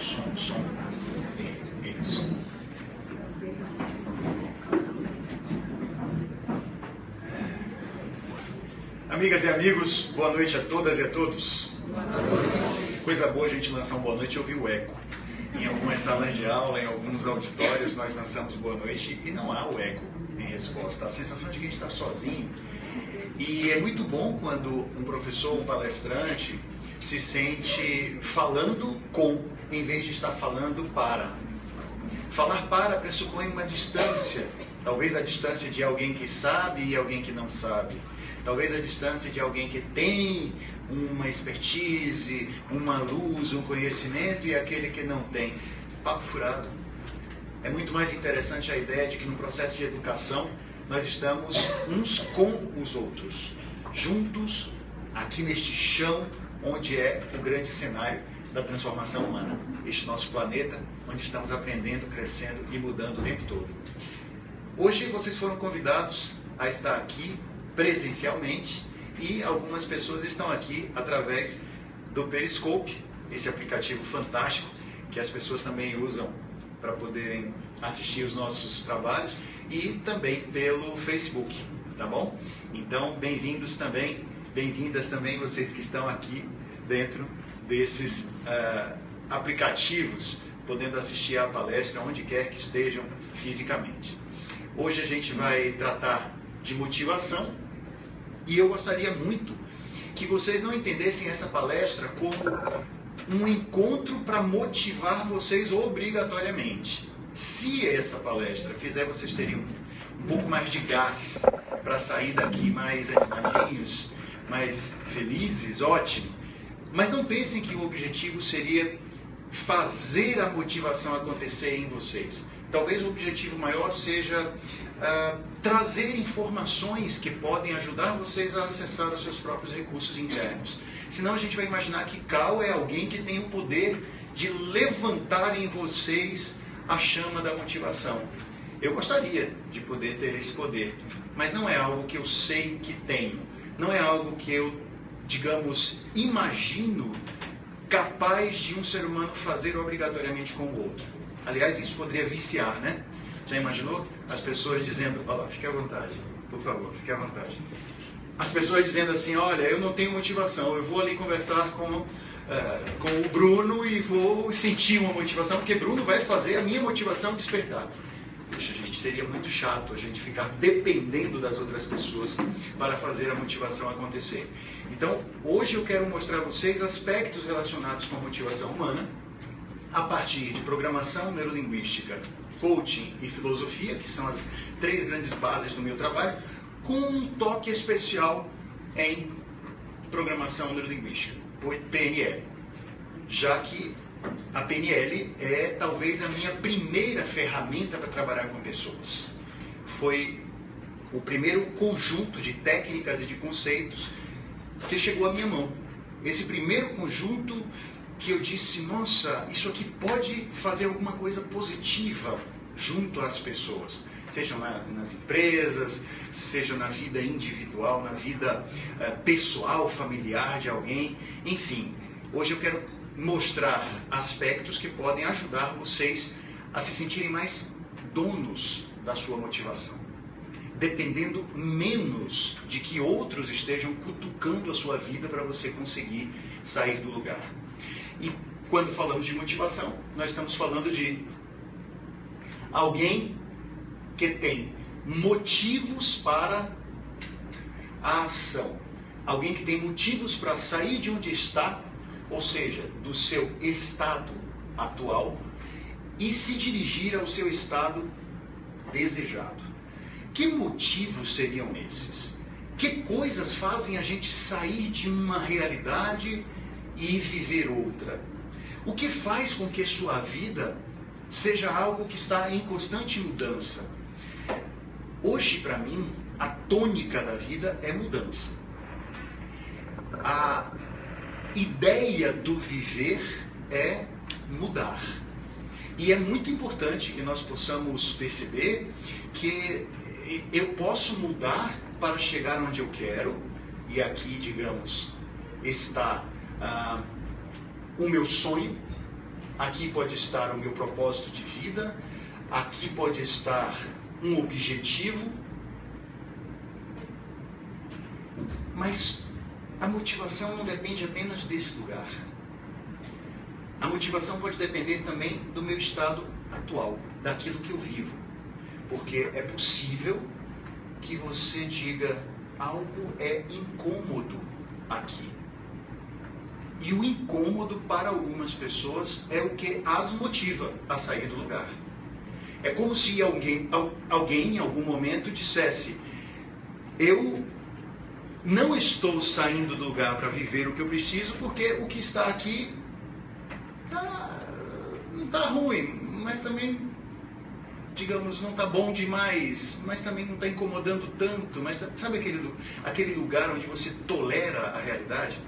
Som. Isso. Amigas e amigos, boa noite a todas e a todos. Coisa boa a gente lançar um boa noite e ouvir o eco. Em algumas salas de aula, em alguns auditórios, nós lançamos boa noite e não há o eco em resposta. A sensação de que a gente está sozinho. E é muito bom quando um professor, um palestrante, se sente falando com, em vez de estar falando para. Falar para pressupõe uma distância. Talvez a distância de alguém que sabe e alguém que não sabe. Talvez a distância de alguém que tem uma expertise, uma luz, um conhecimento e aquele que não tem. Papo furado. É muito mais interessante a ideia de que no processo de educação nós estamos uns com os outros, juntos, aqui neste chão, onde é o grande cenário da transformação humana. Este nosso planeta, onde estamos aprendendo, crescendo e mudando o tempo todo. Hoje vocês foram convidados a estar aqui presencialmente e algumas pessoas estão aqui através do Periscope, esse aplicativo fantástico que as pessoas também usam para poderem assistir os nossos trabalhos e também pelo Facebook, tá bom? Então, bem-vindos também, bem-vindas também vocês que estão aqui dentro desses aplicativos, podendo assistir à palestra onde quer que estejam fisicamente. Hoje a gente vai tratar de motivação e eu gostaria muito que vocês não entendessem essa palestra como um encontro para motivar vocês obrigatoriamente. Se essa palestra fizer vocês terem um pouco mais de gás para sair daqui mais animadinhos, mais felizes, ótimo. Mas não pensem que o objetivo seria fazer a motivação acontecer em vocês. Talvez o objetivo maior seja trazer informações que podem ajudar vocês a acessar os seus próprios recursos internos. Senão a gente vai imaginar que Cal é alguém que tem o poder de levantar em vocês a chama da motivação. Eu gostaria de poder ter esse poder, mas não é algo que eu sei que tenho. Não é algo que eu, digamos, imagino capaz de um ser humano fazer obrigatoriamente com o outro. Aliás, isso poderia viciar, né? Já imaginou? As pessoas dizendo, olha lá, fique à vontade, por favor, fique à vontade. As pessoas dizendo assim, olha, eu não tenho motivação, eu vou ali conversar com o Bruno e vou sentir uma motivação, porque Bruno vai fazer a minha motivação despertar. Puxa, gente, seria muito chato a gente ficar dependendo das outras pessoas para fazer a motivação acontecer. Então, hoje eu quero mostrar a vocês aspectos relacionados com a motivação humana, a partir de programação neurolinguística, coaching e filosofia, que são as três grandes bases do meu trabalho, com um toque especial em programação neurolinguística, PNL, já que a PNL é talvez a minha primeira ferramenta para trabalhar com pessoas. Foi o primeiro conjunto de técnicas e de conceitos que chegou à minha mão. Esse primeiro conjunto que eu disse, nossa, isso aqui pode fazer alguma coisa positiva junto às pessoas, seja nas empresas, seja na vida individual, na vida pessoal, familiar de alguém, enfim. Hoje eu quero mostrar aspectos que podem ajudar vocês a se sentirem mais donos da sua motivação, dependendo menos de que outros estejam cutucando a sua vida para você conseguir sair do lugar. E quando falamos de motivação, nós estamos falando de alguém que tem motivos para a ação. Alguém que tem motivos para sair de onde está, ou seja, do seu estado atual, e se dirigir ao seu estado desejado. Que motivos seriam esses? Que coisas fazem a gente sair de uma realidade e viver outra? O que faz com que sua vida seja algo que está em constante mudança? Hoje, para mim, a tônica da vida é mudança. A ideia do viver é mudar. E é muito importante que nós possamos perceber que eu posso mudar para chegar onde eu quero, e aqui, digamos, está o meu sonho, aqui pode estar o meu propósito de vida, aqui pode estar um objetivo, mas a motivação não depende apenas desse lugar. A motivação pode depender também do meu estado atual, daquilo que eu vivo. Porque é possível que você diga, algo é incômodo aqui. E o incômodo para algumas pessoas é o que as motiva a sair do lugar. É como se alguém em algum momento dissesse, eu não estou saindo do lugar para viver o que eu preciso, porque o que está aqui não está ruim, mas também, digamos, não está bom demais, mas também não está incomodando tanto. Mas sabe aquele lugar onde você tolera a realidade?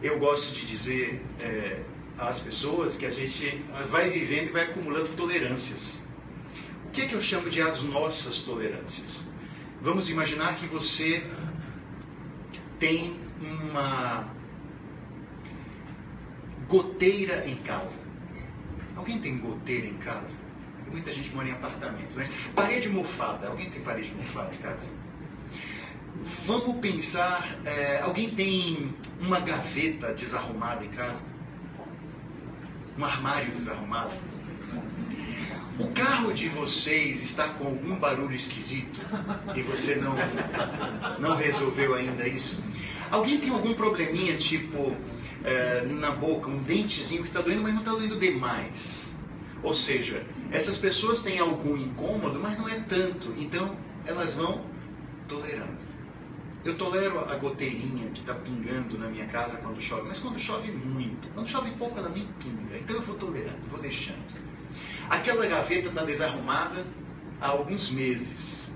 Eu gosto de dizer às pessoas que a gente vai vivendo e vai acumulando tolerâncias. O que é que eu chamo de as nossas tolerâncias? Vamos imaginar que você tem uma goteira em casa. Alguém tem goteira em casa? Muita gente mora em apartamento, né? Parede mofada. Alguém tem parede mofada em casa? Vamos pensar, alguém tem uma gaveta desarrumada em casa? Um armário desarrumado? O carro de vocês está com algum barulho esquisito e você não resolveu ainda isso? Alguém tem algum probleminha, tipo, na boca, um dentezinho que está doendo, mas não está doendo demais? Ou seja, essas pessoas têm algum incômodo, mas não é tanto, então elas vão tolerando. Eu tolero a goteirinha que está pingando na minha casa quando chove, mas quando chove muito, quando chove pouco ela nem pinga, então eu vou tolerando, vou deixando. Aquela gaveta está desarrumada há alguns meses.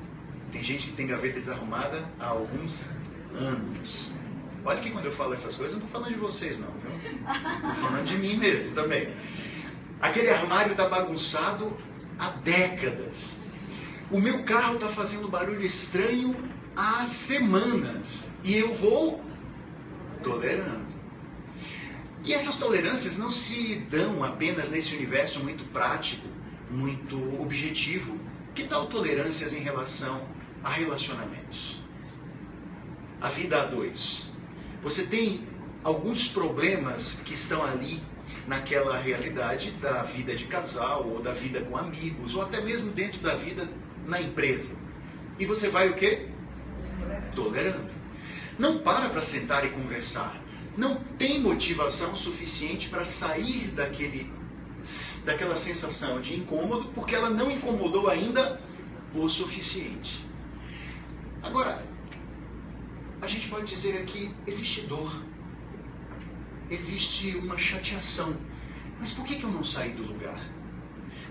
Tem gente que tem gaveta desarrumada há alguns anos. Olha que quando eu falo essas coisas, eu não estou falando de vocês não, viu? Estou falando de mim mesmo também. Aquele armário está bagunçado há décadas. O meu carro está fazendo barulho estranho há semanas. E eu vou tolerando. E essas tolerâncias não se dão apenas nesse universo muito prático, muito objetivo. Que tal tolerâncias em relação a relacionamentos? A vida a dois. Você tem alguns problemas que estão ali naquela realidade da vida de casal, ou da vida com amigos, ou até mesmo dentro da vida na empresa. E você vai o quê? Tolerando. Não para sentar e conversar. Não tem motivação suficiente para sair daquela sensação de incômodo, porque ela não incomodou ainda o suficiente. Agora, a gente pode dizer aqui, existe dor, existe uma chateação, mas por que eu não saí do lugar?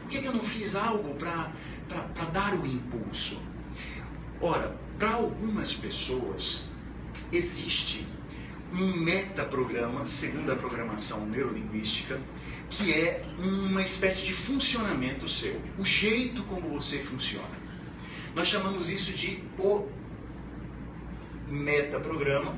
Por que eu não fiz algo para dar o impulso? Ora, para algumas pessoas, existe um metaprograma, segundo a programação neurolinguística, que é uma espécie de funcionamento seu, o jeito como você funciona. Nós chamamos isso de o metaprograma,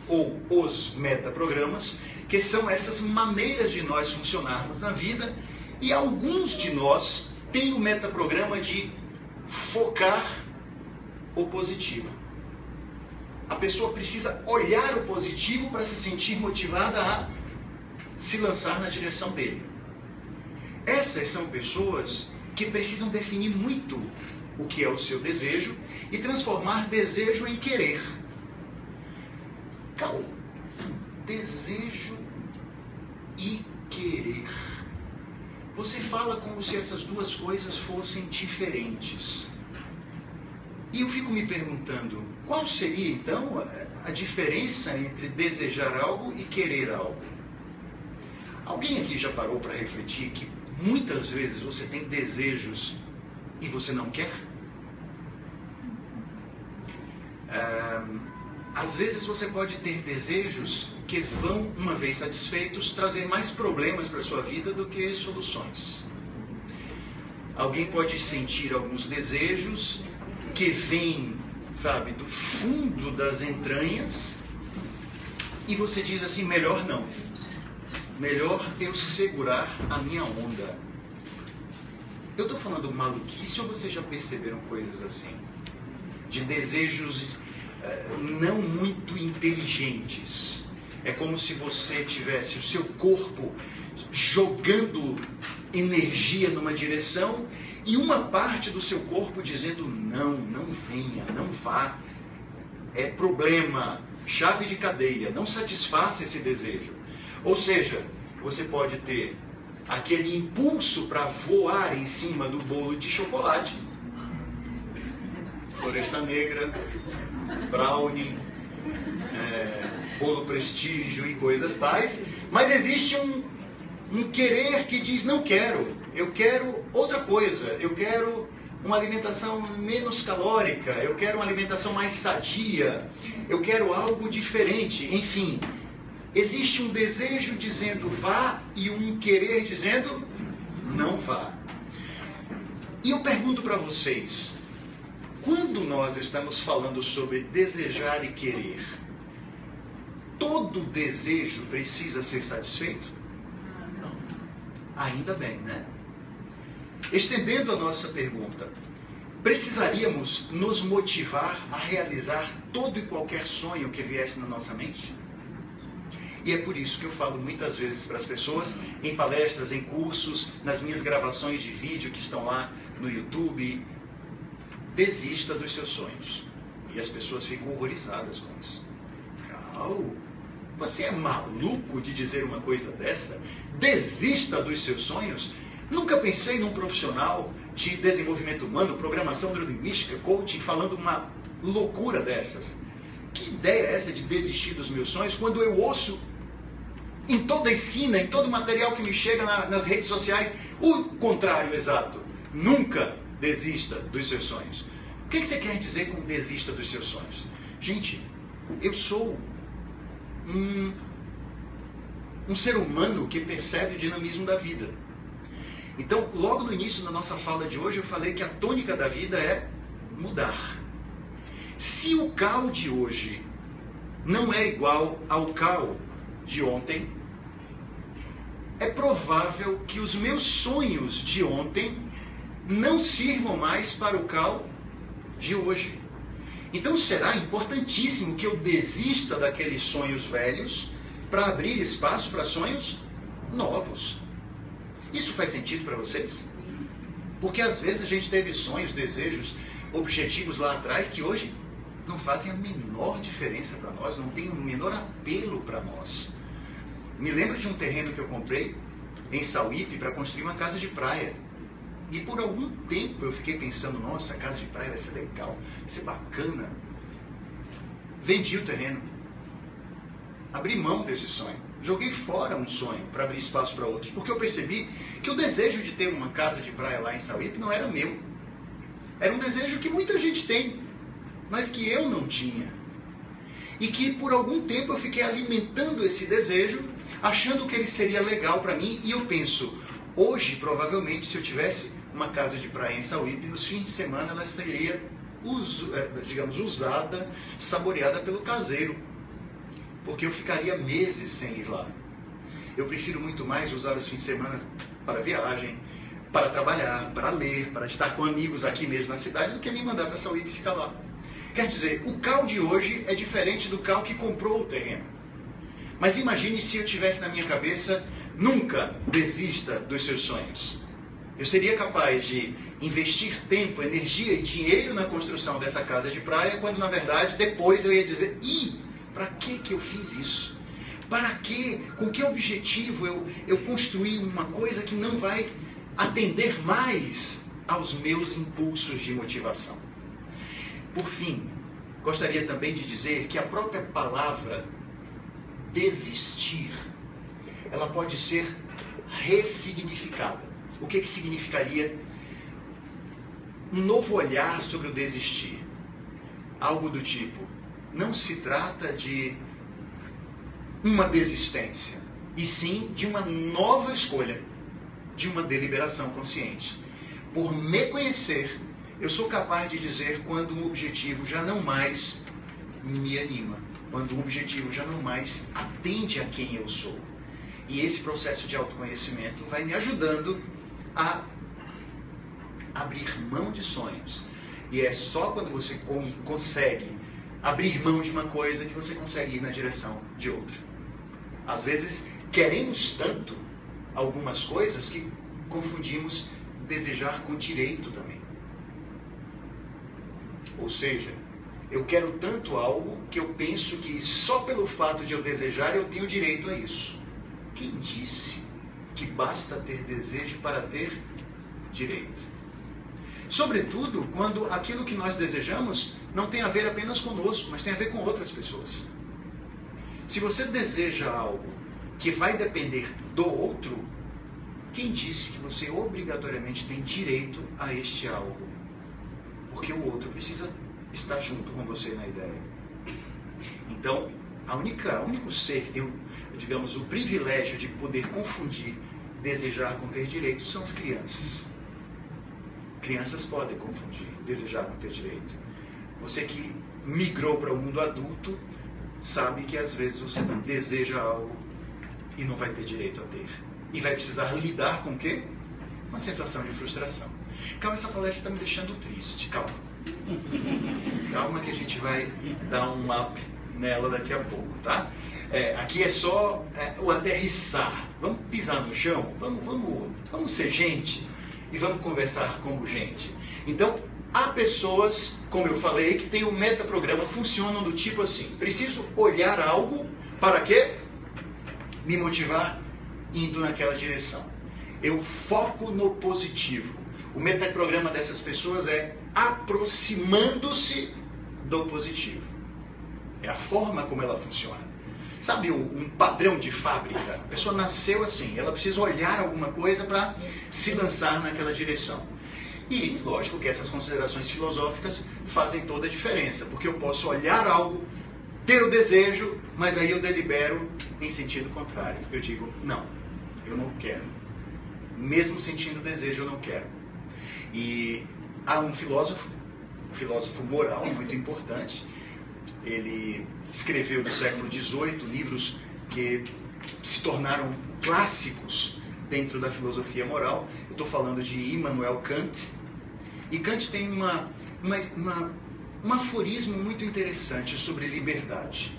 ou os metaprogramas, que são essas maneiras de nós funcionarmos na vida, e alguns de nós têm o metaprograma de focar o positivo. A pessoa precisa olhar o positivo para se sentir motivada a se lançar na direção dele. Essas são pessoas que precisam definir muito o que é o seu desejo e transformar desejo em querer. Calma. Desejo e querer. Você fala como se essas duas coisas fossem diferentes. E eu fico me perguntando, qual seria então a diferença entre desejar algo e querer algo? Alguém aqui já parou para refletir que muitas vezes você tem desejos e você não quer? Às vezes você pode ter desejos que vão, uma vez satisfeitos, trazer mais problemas para a sua vida do que soluções. Alguém pode sentir alguns desejos que vêm, sabe, do fundo das entranhas e você diz assim, melhor não. Melhor eu segurar a minha onda. Eu estou falando maluquice ou vocês já perceberam coisas assim? De desejos não muito inteligentes. É como se você tivesse o seu corpo jogando energia numa direção e uma parte do seu corpo dizendo não, não venha, não vá. É problema, chave de cadeia, não satisfaça esse desejo. Ou seja, você pode ter aquele impulso para voar em cima do bolo de chocolate, Floresta Negra, brownie, bolo prestígio e coisas tais, mas existe um querer que diz, não quero, eu quero outra coisa, eu quero uma alimentação menos calórica, eu quero uma alimentação mais sadia, eu quero algo diferente, enfim. Existe um desejo dizendo vá e um querer dizendo não vá. E eu pergunto para vocês, quando nós estamos falando sobre desejar e querer, todo desejo precisa ser satisfeito? Não. Ainda bem, né? Estendendo a nossa pergunta, precisaríamos nos motivar a realizar todo e qualquer sonho que viesse na nossa mente? E é por isso que eu falo muitas vezes para as pessoas, em palestras, em cursos, nas minhas gravações de vídeo que estão lá no YouTube, desista dos seus sonhos. E as pessoas ficam horrorizadas com isso. Cal, você é maluco de dizer uma coisa dessa? Desista dos seus sonhos? Nunca pensei num profissional de desenvolvimento humano, programação neurolinguística, coaching, falando uma loucura dessas. Que ideia é essa de desistir dos meus sonhos quando eu ouço em toda esquina, em todo material que me chega nas redes sociais, o contrário exato. Nunca desista dos seus sonhos. O que você quer dizer com desista dos seus sonhos? Gente, eu sou um ser humano que percebe o dinamismo da vida. Então, logo no início da nossa fala de hoje, eu falei que a tônica da vida é mudar. Se o cal de hoje não é igual ao cal de ontem, é provável que os meus sonhos de ontem não sirvam mais para o cal de hoje. Então será importantíssimo que eu desista daqueles sonhos velhos para abrir espaço para sonhos novos. Isso faz sentido para vocês? Porque às vezes a gente teve sonhos, desejos, objetivos lá atrás que hoje não fazem a menor diferença para nós, não tem o menor apelo para nós. Me lembro de um terreno que eu comprei em Sauípe para construir uma casa de praia. E por algum tempo eu fiquei pensando, nossa, a casa de praia vai ser legal, vai ser bacana. Vendi o terreno. Abri mão desse sonho. Joguei fora um sonho para abrir espaço para outros. Porque eu percebi que o desejo de ter uma casa de praia lá em Sauípe não era meu. Era um desejo que muita gente tem, mas que eu não tinha. E que por algum tempo eu fiquei alimentando esse desejo, achando que ele seria legal para mim. E eu penso, hoje provavelmente se eu tivesse uma casa de praia em Sauípe, nos fins de semana ela seria, digamos, usada, saboreada pelo caseiro. Porque eu ficaria meses sem ir lá. Eu prefiro muito mais usar os fins de semana para viagem, para trabalhar, para ler, para estar com amigos aqui mesmo na cidade, do que me mandar para Sauípe e ficar lá. Quer dizer, o cal de hoje é diferente do cal que comprou o terreno. Mas imagine se eu tivesse na minha cabeça, nunca desista dos seus sonhos. Eu seria capaz de investir tempo, energia e dinheiro na construção dessa casa de praia, quando na verdade depois eu ia dizer, para que eu fiz isso? Para quê? Com que objetivo eu construí uma coisa que não vai atender mais aos meus impulsos de motivação? Por fim, gostaria também de dizer que a própria palavra desistir, ela pode ser ressignificada. O que significaria um novo olhar sobre o desistir? Algo do tipo, não se trata de uma desistência, e sim de uma nova escolha, de uma deliberação consciente. Por me conhecer, eu sou capaz de dizer quando um objetivo já não mais me anima. quando o objetivo já não mais atende a quem eu sou. E esse processo de autoconhecimento vai me ajudando a abrir mão de sonhos. E é só quando você consegue abrir mão de uma coisa que você consegue ir na direção de outra. Às vezes, queremos tanto algumas coisas que confundimos desejar com direito também. Ou seja, eu quero tanto algo que eu penso que só pelo fato de eu desejar eu tenho direito a isso. Quem disse que basta ter desejo para ter direito? Sobretudo quando aquilo que nós desejamos não tem a ver apenas conosco, mas tem a ver com outras pessoas. Se você deseja algo que vai depender do outro, quem disse que você obrigatoriamente tem direito a este algo? Porque o outro precisa estar junto com você na ideia. Então, o único ser que tem, digamos, o privilégio de poder confundir desejar com ter direito são as crianças. Crianças podem confundir desejar com ter direito. Você que migrou para o mundo adulto sabe que às vezes você deseja algo e não vai ter direito a ter. E vai precisar lidar com o quê? Uma sensação de frustração. Calma, essa palestra está me deixando triste. Calma. Calma que a gente vai dar um up nela daqui a pouco, tá? Aqui é só o aterrissar. Vamos pisar no chão? Vamos ser gente e vamos conversar como gente. Então, há pessoas, como eu falei, que tem o metaprograma, funcionam do tipo assim: preciso olhar algo para quê? Me motivar indo naquela direção. Eu foco no positivo. O metaprograma dessas pessoas é aproximando-se do positivo. É a forma como ela funciona. Sabe um padrão de fábrica? A pessoa nasceu assim, ela precisa olhar alguma coisa para se lançar naquela direção. E, lógico que essas considerações filosóficas fazem toda a diferença, porque eu posso olhar algo, ter o desejo, mas aí eu delibero em sentido contrário. Eu digo, não, eu não quero. Mesmo sentindo o desejo, eu não quero. E há um filósofo moral muito importante. Ele escreveu no século XVIII livros que se tornaram clássicos dentro da filosofia moral. Eu estou falando de Immanuel Kant. E Kant tem um aforismo muito interessante sobre liberdade.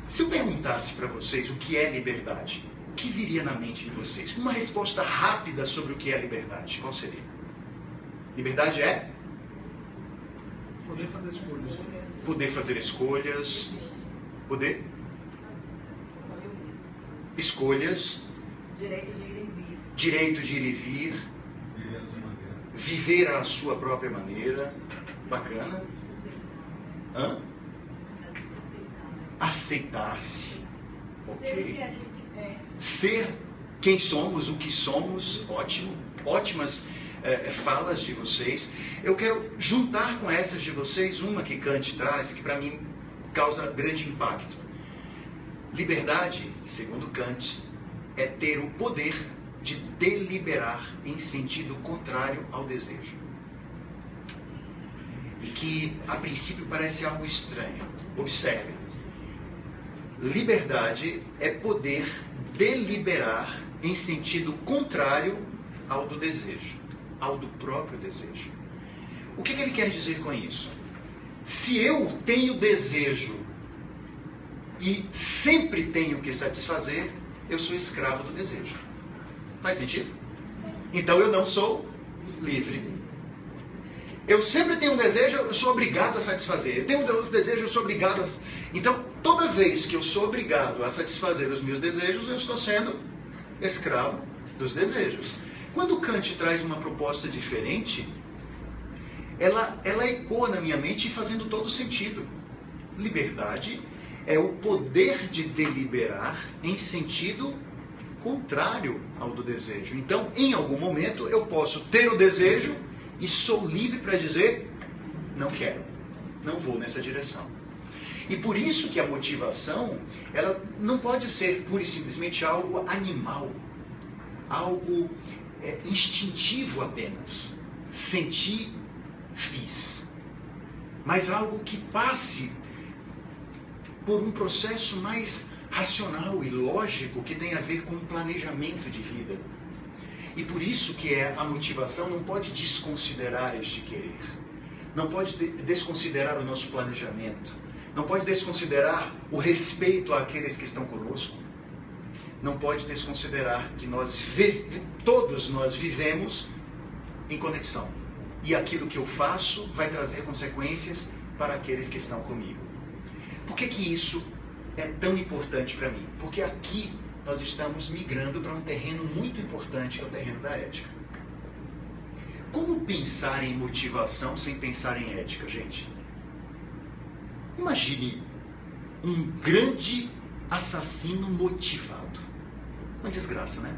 Se eu perguntasse para vocês o que é liberdade, o que viria na mente de vocês? Uma resposta rápida sobre o que é liberdade, qual seria? Liberdade é? Poder fazer escolhas. Poder fazer escolhas. Poder? Escolhas. Direito de ir e vir. Direito de ir e vir. Viver à sua própria maneira. Bacana. Hã? Aceitar-se. Ser o que Ok. a gente é. Ser quem somos, o que somos. Ótimo. Ótimas falas de vocês. Eu quero juntar com essas de vocês uma que Kant traz, que para mim causa grande impacto. Liberdade, segundo Kant, é ter o poder de deliberar em sentido contrário ao desejo. E que a princípio parece algo estranho. Observe. Liberdade é poder deliberar em sentido contrário ao do desejo, ao do próprio desejo. O que ele quer dizer com isso? Se eu tenho desejo e sempre tenho que satisfazer, eu sou escravo do desejo. Faz sentido? Então eu não sou livre. Eu sempre tenho um desejo, eu sou obrigado a satisfazer. Eu tenho um desejo, eu sou obrigado a... Então, toda vez que eu sou obrigado a satisfazer os meus desejos, eu estou sendo escravo dos desejos. Quando Kant traz uma proposta diferente, ela ecoa na minha mente fazendo todo sentido. Liberdade é o poder de deliberar em sentido contrário ao do desejo. Então, em algum momento, eu posso ter o desejo e sou livre para dizer, não quero, não vou nessa direção. E por isso que a motivação, ela não pode ser pura e simplesmente algo animal, algo instintivo apenas. Senti, fiz. Mas algo que passe por um processo mais racional e lógico que tem a ver com o planejamento de vida. E por isso que a motivação não pode desconsiderar este querer. Não pode desconsiderar o nosso planejamento. Não pode desconsiderar o respeito àqueles que estão conosco. Não pode desconsiderar que todos nós vivemos em conexão. E aquilo que eu faço vai trazer consequências para aqueles que estão comigo. Por que isso é tão importante para mim? Porque aqui nós estamos migrando para um terreno muito importante, que é o terreno da ética. Como pensar em motivação sem pensar em ética, gente? Imagine um grande assassino motivado. Uma desgraça, né?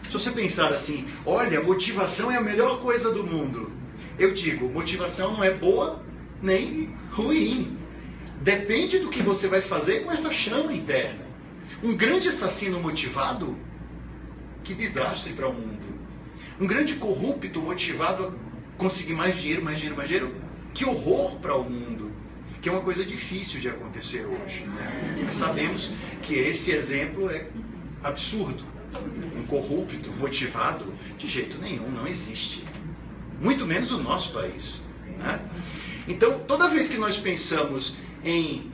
Se você pensar assim, olha, motivação é a melhor coisa do mundo. Eu digo, motivação não é boa nem ruim. Depende do que você vai fazer com essa chama interna. Um grande assassino motivado, que desastre para o mundo. Um grande corrupto motivado a conseguir mais dinheiro, que horror para o mundo. Que é uma coisa difícil de acontecer hoje, né? Nós sabemos que esse exemplo é absurdo. Um corrupto motivado, de jeito nenhum, não existe. Muito menos no nosso país, né? Então, toda vez que nós pensamos em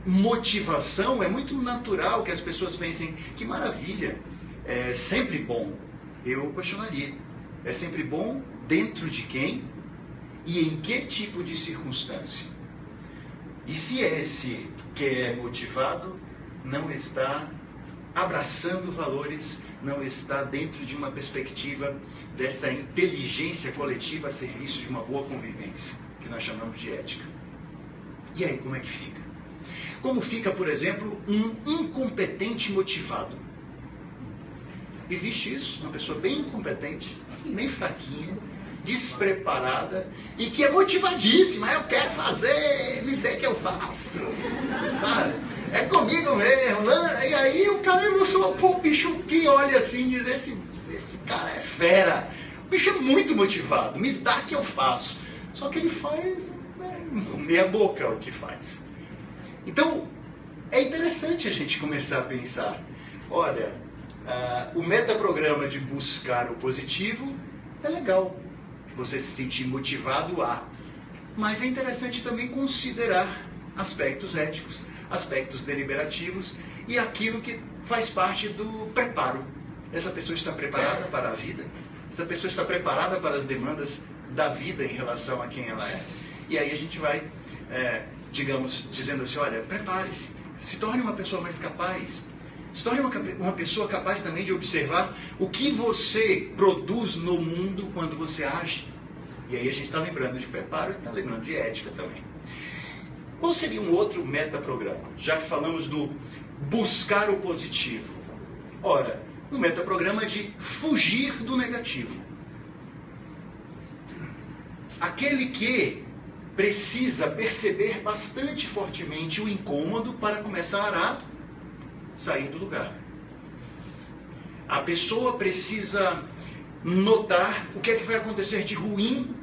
motivação, é muito natural que as pessoas pensem, que maravilha, é sempre bom. Eu questionaria, é sempre bom dentro de quem e em que tipo de circunstância? E se esse que é motivado não está abraçando valores, não está dentro de uma perspectiva dessa inteligência coletiva a serviço de uma boa convivência, que nós chamamos de ética. E aí, como é que fica? Como fica, por exemplo, um incompetente motivado? Existe isso, uma pessoa bem incompetente, bem fraquinha, despreparada e que é motivadíssima. Eu quero fazer, me dê que eu faço. Sabe? É comigo mesmo. E aí o cara emocionou, pô, o bicho que olha assim e diz, esse cara é fera. O bicho é muito motivado, me dá que eu faço. Só que ele faz meia boca o que faz. Então, é interessante a gente começar a pensar, olha, o metaprograma de buscar o positivo é legal, você se sentir motivado a, mas é interessante também considerar aspectos éticos, aspectos deliberativos e aquilo que faz parte do preparo. Essa pessoa está preparada para a vida? Essa pessoa está preparada para as demandas da vida em relação a quem ela é? E aí a gente vai, digamos, dizendo assim, olha, prepare-se, se torne uma pessoa mais capaz, se torne uma pessoa capaz também de observar o que você produz no mundo quando você age. E aí a gente está lembrando de preparo e está lembrando de ética também. Qual seria um outro metaprograma? Já que falamos do buscar o positivo. Ora, um metaprograma de fugir do negativo. Aquele que precisa perceber bastante fortemente o incômodo para começar a sair do lugar. A pessoa precisa notar o que é que vai acontecer de ruim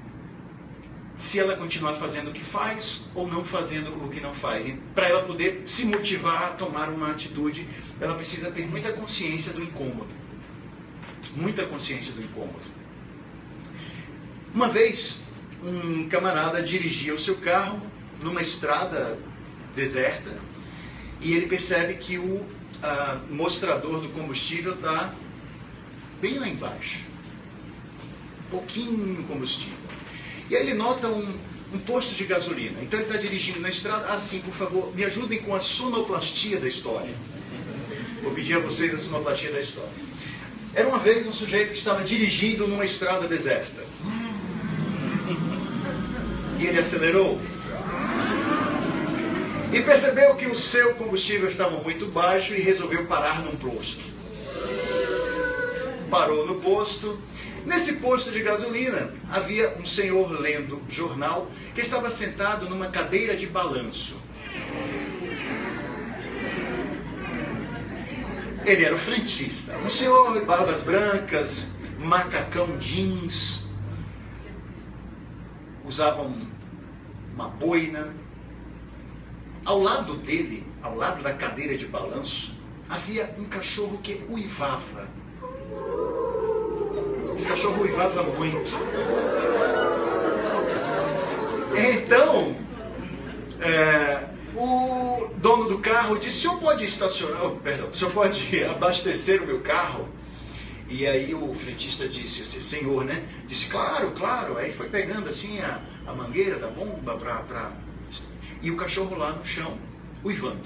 se ela continuar fazendo o que faz ou não fazendo o que não faz. Para ela poder se motivar a tomar uma atitude, ela precisa ter muita consciência do incômodo. Muita consciência do incômodo. Uma vez, um camarada dirigia o seu carro numa estrada deserta e ele percebe que o mostrador do combustível está bem lá embaixo. Pouquinho combustível. E aí ele nota um posto de gasolina. Então ele está dirigindo na estrada. Assim, por favor, me ajudem com a sonoplastia da história. Vou pedir a vocês a sonoplastia da história. Era uma vez um sujeito que estava dirigindo numa estrada deserta. E ele acelerou. E percebeu que o seu combustível estava muito baixo e resolveu parar num posto. Parou no posto. Nesse posto de gasolina, havia um senhor lendo jornal que estava sentado numa cadeira de balanço. Ele era o frentista. Um senhor de barbas brancas, macacão jeans, usava uma boina. Ao lado dele, ao lado da cadeira de balanço, havia um cachorro que uivava. Esse cachorro uivava muito. Então, o dono do carro disse: o senhor pode estacionar, o senhor pode abastecer o meu carro? E aí o frentista disse, esse senhor, né? Disse, claro, claro. Aí foi pegando assim a mangueira da bomba e o cachorro lá no chão, uivando.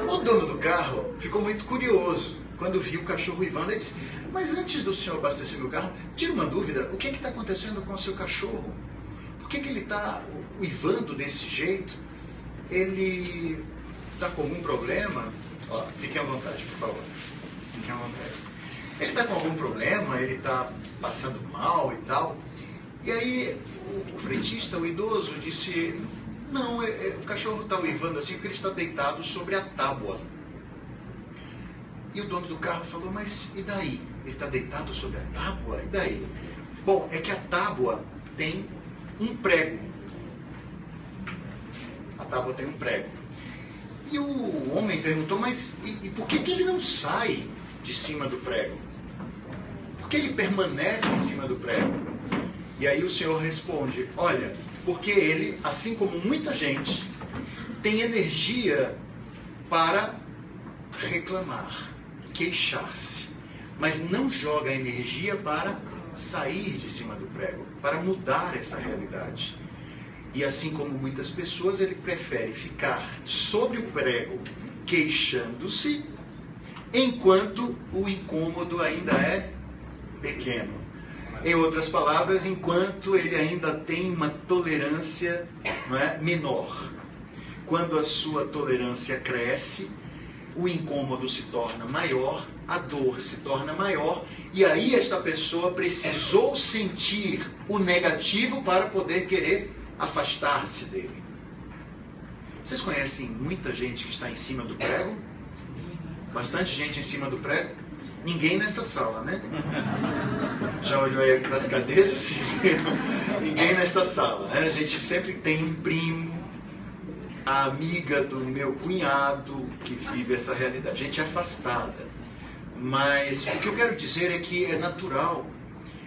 O dono do carro ficou muito curioso quando viu o cachorro uivando. Ele disse, mas antes do senhor abastecer meu carro, tira uma dúvida, o que está acontecendo com o seu cachorro? Por que ele está uivando desse jeito? Ele está com algum problema? Ó, fiquem à vontade, por favor. Fiquem à vontade. Ele está com algum problema? Ele está passando mal e tal? E aí o frentista, o idoso, disse, não, o cachorro está uivando assim porque ele está deitado sobre a tábua. E o dono do carro falou, mas e daí? Ele está deitado sobre a tábua? E daí? Bom, é que a tábua tem um prego. A tábua tem um prego. E o homem perguntou, mas e por que ele não sai de cima do prego? Por que ele permanece em cima do prego? E aí o Senhor responde, olha, porque ele, assim como muita gente, tem energia para reclamar, queixar-se, mas não joga energia para sair de cima do prego, para mudar essa realidade. E assim como muitas pessoas, ele prefere ficar sobre o prego queixando-se, enquanto o incômodo ainda é pequeno. Em outras palavras, enquanto ele ainda tem uma tolerância, não é, menor. Quando a sua tolerância cresce, o incômodo se torna maior, a dor se torna maior, e aí esta pessoa precisou sentir o negativo para poder querer afastar-se dele. Vocês conhecem muita gente que está em cima do prego? Bastante gente em cima do prego? Ninguém nesta sala, né? Já olhou aí para as cadeiras? Ninguém nesta sala, né? A gente sempre tem um primo, a amiga do meu cunhado que vive essa realidade. Gente afastada. Mas o que eu quero dizer é que é natural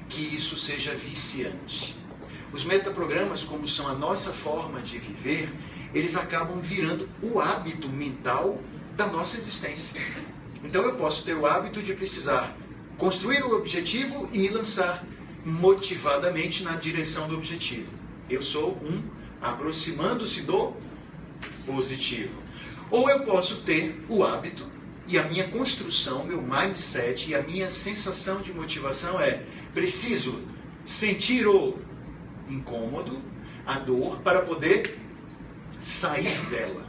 que isso seja viciante. Os metaprogramas, como são a nossa forma de viver, eles acabam virando o hábito mental da nossa existência. Então eu posso ter o hábito de precisar construir o objetivo e me lançar motivadamente na direção do objetivo. Eu sou aproximando-se do positivo. Ou eu posso ter o hábito e a minha construção, meu mindset e a minha sensação de motivação é preciso sentir o incômodo, a dor, para poder sair dela.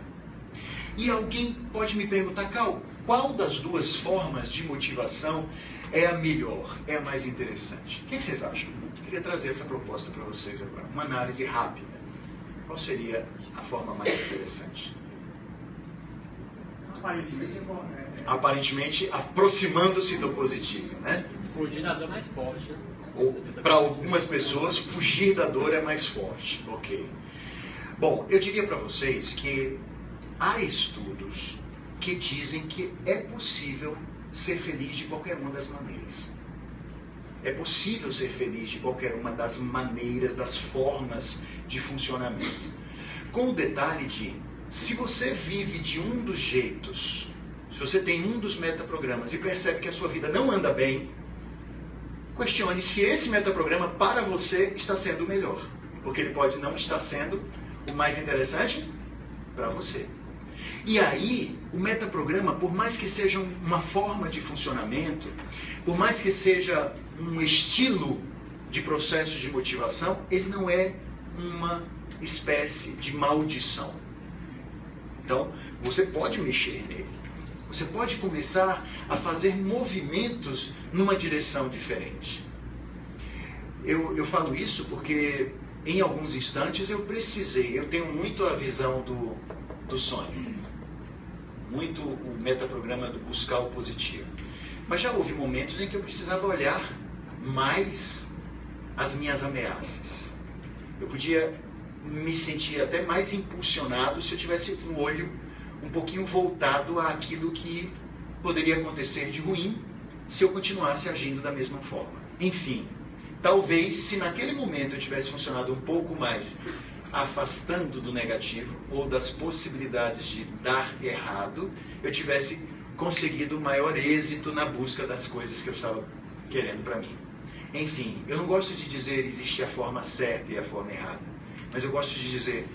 E alguém pode me perguntar, Cal, qual das duas formas de motivação é a melhor, é a mais interessante? O que vocês acham? Eu queria trazer essa proposta para vocês agora, uma análise rápida. Qual seria a forma mais interessante? Aparentemente, aproximando-se do positivo, né? Fugir da dor mais forte. Para algumas pessoas, fugir da dor é mais forte. Ok. Bom, eu diria para vocês que há estudos que dizem que é possível ser feliz de qualquer uma das maneiras. É possível ser feliz de qualquer uma das maneiras, das formas de funcionamento. Com o detalhe de, se você vive de um dos jeitos, se você tem um dos metaprogramas e percebe que a sua vida não anda bem, questione se esse metaprograma para você está sendo o melhor. Porque ele pode não estar sendo o mais interessante para você. E aí, o metaprograma, por mais que seja uma forma de funcionamento, por mais que seja um estilo de processo de motivação, ele não é uma espécie de maldição. Então, você pode mexer nele. Você pode começar a fazer movimentos numa direção diferente. Eu falo isso porque, em alguns instantes, eu tenho muito a visão do sonho. Muito o metaprograma do buscar o positivo. Mas já houve momentos em que eu precisava olhar mais as minhas ameaças. Eu podia me sentia até mais impulsionado se eu tivesse um olho um pouquinho voltado àquilo que poderia acontecer de ruim se eu continuasse agindo da mesma forma. Enfim, talvez se naquele momento eu tivesse funcionado um pouco mais afastando do negativo ou das possibilidades de dar errado, eu tivesse conseguido maior êxito na busca das coisas que eu estava querendo para mim. Enfim, eu não gosto de dizer existe a forma certa e a forma errada, mas eu gosto de dizer,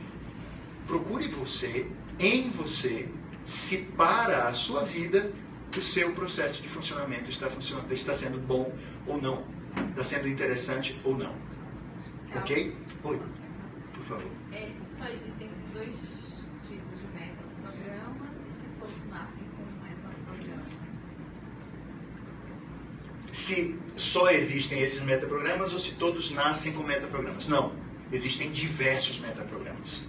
procure você, em você, se para a sua vida o seu processo de funcionamento está sendo bom ou não, está sendo interessante ou não. Ok? Oi, por favor. Só existem esses dois tipos de metaprogramas e se todos nascem com metaprogramas? Se só existem esses metaprogramas ou se todos nascem com metaprogramas? Não, existem diversos metaprogramas.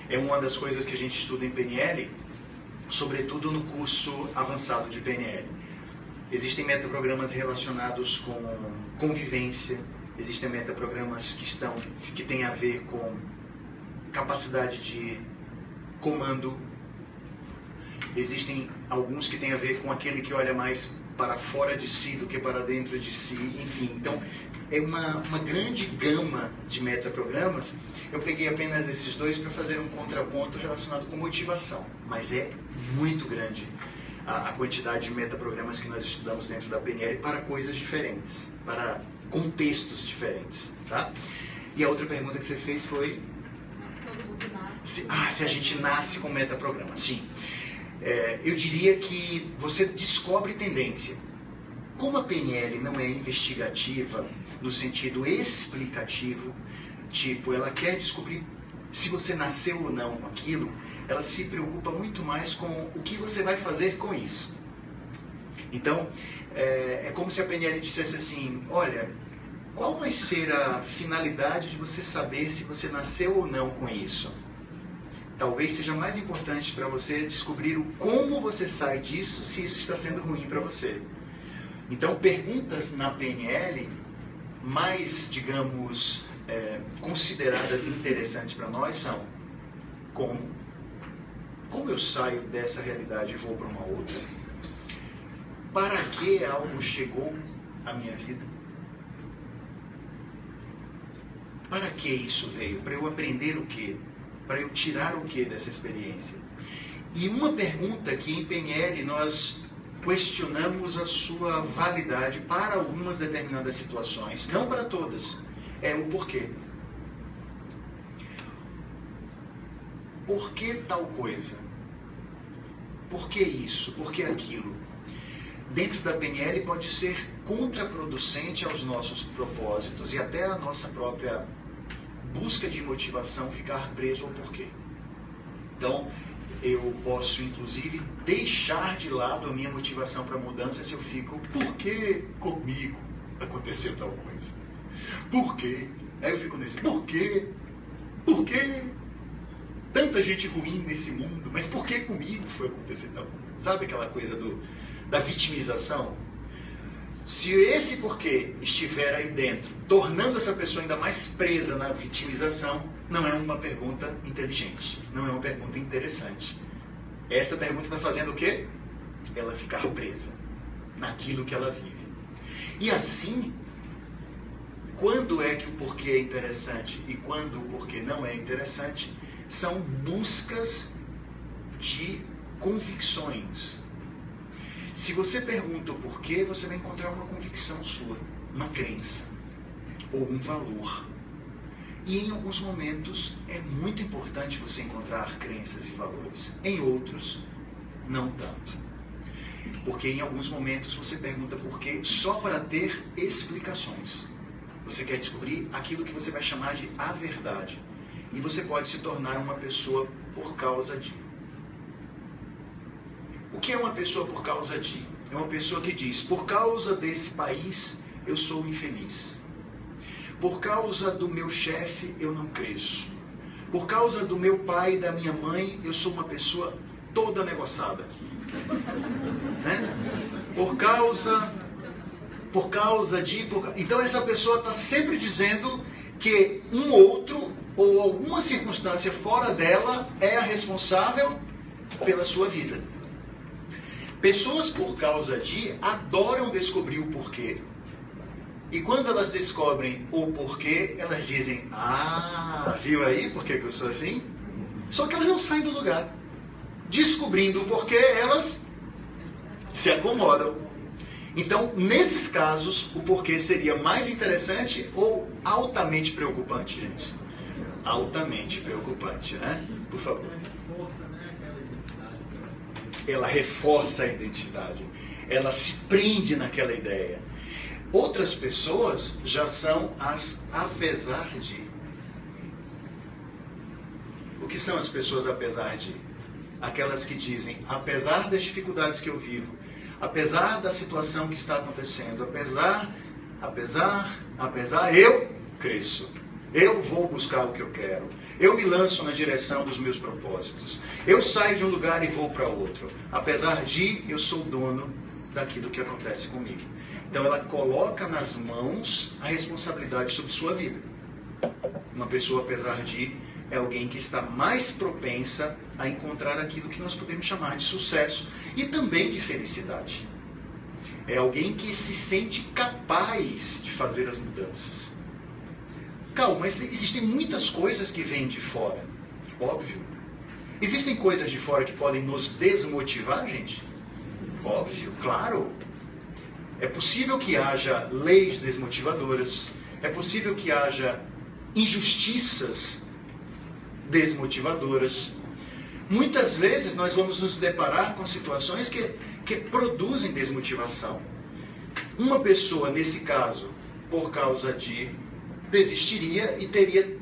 É uma das coisas que a gente estuda em PNL, sobretudo no curso avançado de PNL. Existem metaprogramas relacionados com convivência, existem metaprogramas que têm a ver com capacidade de comando, existem alguns que têm a ver com aquele que olha mais para fora de si do que para dentro de si, enfim. Então, é uma grande gama de metaprogramas. Eu peguei apenas esses dois para fazer um contraponto relacionado com motivação, mas é muito grande a quantidade de metaprogramas que nós estudamos dentro da PNL para coisas diferentes, para contextos diferentes, tá? E a outra pergunta que você fez foi... se a gente nasce com metaprograma. Sim. Eu diria que você descobre tendência. Como a PNL não é investigativa no sentido explicativo, tipo, ela quer descobrir se você nasceu ou não com aquilo, ela se preocupa muito mais com o que você vai fazer com isso. Então, é como se a PNL dissesse assim, olha, qual vai ser a finalidade de você saber se você nasceu ou não com isso? Talvez seja mais importante para você descobrir o como você sai disso, se isso está sendo ruim para você. Então, perguntas na PNL mais, digamos, consideradas interessantes para nós são como eu saio dessa realidade e vou para uma outra? Para que algo chegou à minha vida? Para que isso veio? Para eu aprender o quê? Para eu tirar o quê dessa experiência? E uma pergunta que em PNL nós questionamos a sua validade para algumas determinadas situações, não para todas, é o porquê. Por que tal coisa? Por que isso? Por que aquilo? Dentro da PNL pode ser contraproducente aos nossos propósitos e até a nossa própria busca de motivação ficar preso ao porquê. Então, eu posso, inclusive, deixar de lado a minha motivação para a mudança se eu fico, por que comigo aconteceu tal coisa? Por quê? Aí eu fico nesse, por quê? Por quê? Tanta gente ruim nesse mundo, mas por que comigo foi acontecer tal coisa? Sabe aquela coisa da vitimização? Se esse porquê estiver aí dentro, tornando essa pessoa ainda mais presa na vitimização, não é uma pergunta inteligente, não é uma pergunta interessante. Essa pergunta está fazendo o quê? Ela ficar presa naquilo que ela vive. E assim, quando é que o porquê é interessante e quando o porquê não é interessante, são buscas de convicções. Se você pergunta o porquê, você vai encontrar uma convicção sua, uma crença ou um valor. E em alguns momentos é muito importante você encontrar crenças e valores. Em outros, não tanto. Porque em alguns momentos você pergunta por quê só para ter explicações. Você quer descobrir aquilo que você vai chamar de a verdade. E você pode se tornar uma pessoa por causa de. O que é uma pessoa por causa de? É uma pessoa que diz, por causa desse país, eu sou infeliz. Por causa do meu chefe, eu não cresço. Por causa do meu pai e da minha mãe, eu sou uma pessoa toda negociada. Né? Por causa de... Então essa pessoa está sempre dizendo que um outro ou alguma circunstância fora dela é a responsável pela sua vida. Pessoas, por causa de, adoram descobrir o porquê. E quando elas descobrem o porquê, elas dizem, ah, viu aí por que eu sou assim? Só que elas não saem do lugar. Descobrindo o porquê, elas se acomodam. Então, nesses casos, o porquê seria mais interessante ou altamente preocupante, gente? Altamente preocupante, né? Por favor. Ela reforça a identidade. Ela se prende naquela ideia. Outras pessoas já são as apesar de. O que são as pessoas apesar de? Aquelas que dizem, apesar das dificuldades que eu vivo, apesar da situação que está acontecendo, apesar, eu cresço. Eu vou buscar o que eu quero. Eu me lanço na direção dos meus propósitos. Eu saio de um lugar e vou para outro. Apesar de, eu sou dono daquilo que acontece comigo. Então ela coloca nas mãos a responsabilidade sobre sua vida. Uma pessoa, apesar de, é alguém que está mais propensa a encontrar aquilo que nós podemos chamar de sucesso e também de felicidade. É alguém que se sente capaz de fazer as mudanças. Calma, mas existem muitas coisas que vêm de fora. Óbvio. Existem coisas de fora que podem nos desmotivar, gente? Óbvio, claro. É possível que haja leis desmotivadoras. É possível que haja injustiças desmotivadoras. Muitas vezes nós vamos nos deparar com situações que produzem desmotivação. Uma pessoa, nesse caso, por causa de, desistiria e teria